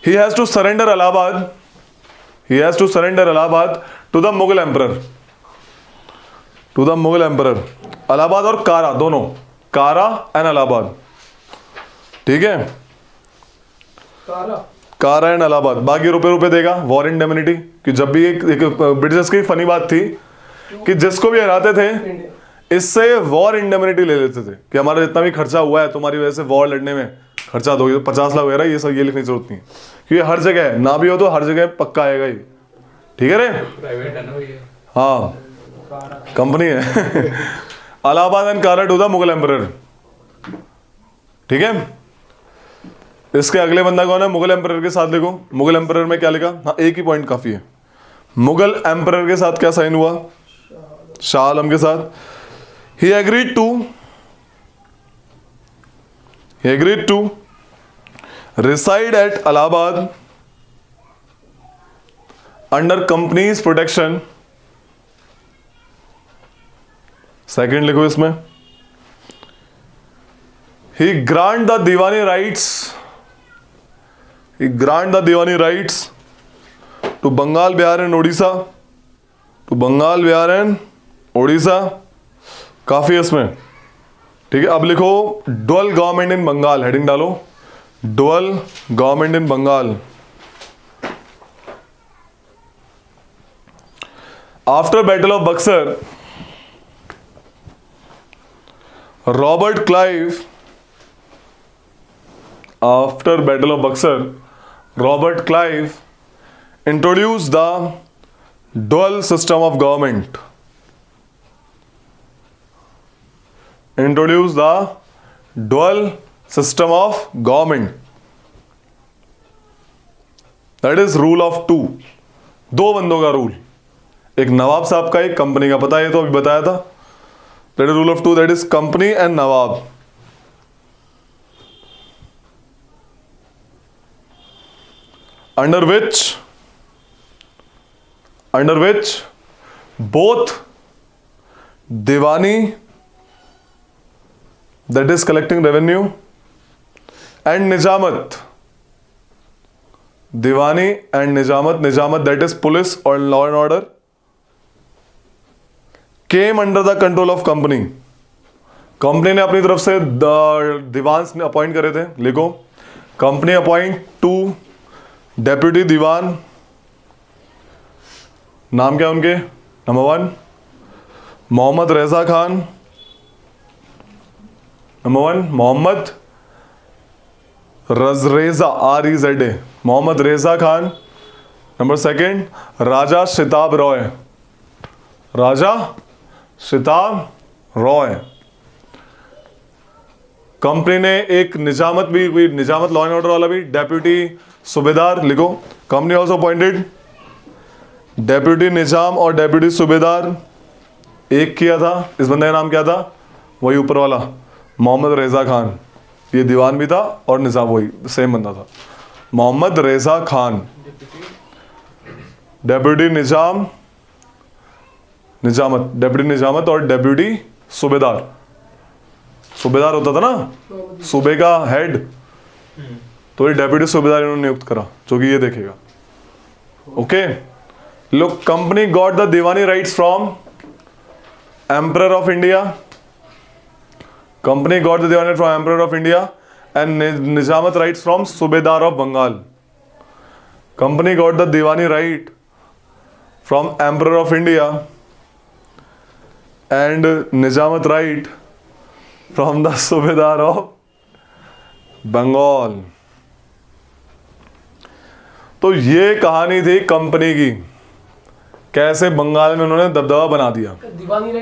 he has to surrender Allahabad. He has to surrender Allahabad to the Mughal emperor. To the Mughal emperor. Allahabad और कारा दोनों, कारा एंड अलाहाबाद. ठीक है, कारा एंड अलाहाबाद. बाकी रुपए देगा. War indemnity. कि जब भी एक ब्रिटिशर्स की फनी बात थी कि जिसको भी हराते थे इससे वॉर इंडेमनिटी ले लेते थे कि हमारा जितना भी खर्चा हुआ है तुम्हारी वजह से वॉर लड़ने में खर्चा दोगे, 50 लाख वगैरह, ये सब ये लिखने की जरूरत नहीं है क्योंकि हर जगह है, ना भी हो तो हर जगह पक्का आएगा ही. ठीक है रे? प्राइवेट है ना ये. हाँ, कंपनी है. अलाहाबाद एंड कारा टू द मुगल एम्परर. ठीक है. इसके अगले बंदा कौन है? मुगल एम्परर के साथ लिखो. मुगल एम्परर में क्या लिखा? हाँ, एक ही पॉइंट काफी है. मुगल एम्परर के साथ क्या साइन हुआ? शाह आलम के साथ. He agreed to reside at Allahabad under company's protection. Second लिखो इसमें. He grant the Diwani rights to Bengal, Bihar and Odisha. काफी है इसमें. ठीक है, अब लिखो dual government in Bengal. Heading डालो dual government in Bengal. After battle of Buxar, Robert Clive introduced the dual system of government. That is rule of two. दो बंदों का रूल, एक नवाब साहब का, एक कंपनी का. पता है, ये तो अभी बताया था. That is rule of two. That is company and nawab. Under which both Diwani, that is collecting revenue, and Nijamat, Diwani and Nijamat, that is police or law and order, came under the control of company. Company ने अपनी तरफ से दीवान appoint करे थे. लिखो, company appoint 2 deputy दीवान. नाम क्या उनके? नंबर 1 मोहम्मद रेजा खान. नंबर 1 मोहम्मद रेजा, REZA, मोहम्मद रेजा खान. नंबर 2 राजा शिताब रॉय. कंपनी ने एक निजामत लॉ एंड ऑर्डर वाला भी, डेप्यूटी सूबेदार. लिखो, कंपनी ऑल्सो अपॉइंटेड डेप्यूटी निजाम और डेप्यूटी सूबेदार. एक किया था. इस बंदे का नाम क्या था? वही ऊपर वाला, मोहम्मद रेजा खान. ये दीवान भी था और निजाम, वही सेम बंदा था, मोहम्मद रेजा खान. डेप्यूटी डेप्यूटी निजामत और डेप्यूटी सूबेदार. सूबेदार होता था ना, सूबे का हेड, तो ये डेप्यूटी सूबेदार इन्होंने नियुक्त करा, जो कि ये देखेगा. Okay, look, company got the Diwani rights from Emperor of India. Company got the Diwani rights from Emperor of India and Nijamat rights from Subedar of Bengal. Company got the Diwani right from Emperor of India and Nijamat right from the Subedar of Bengal. तो ये कहानी थी company की, कैसे बंगाल में उन्होंने दबदबा बना दिया. दीवानी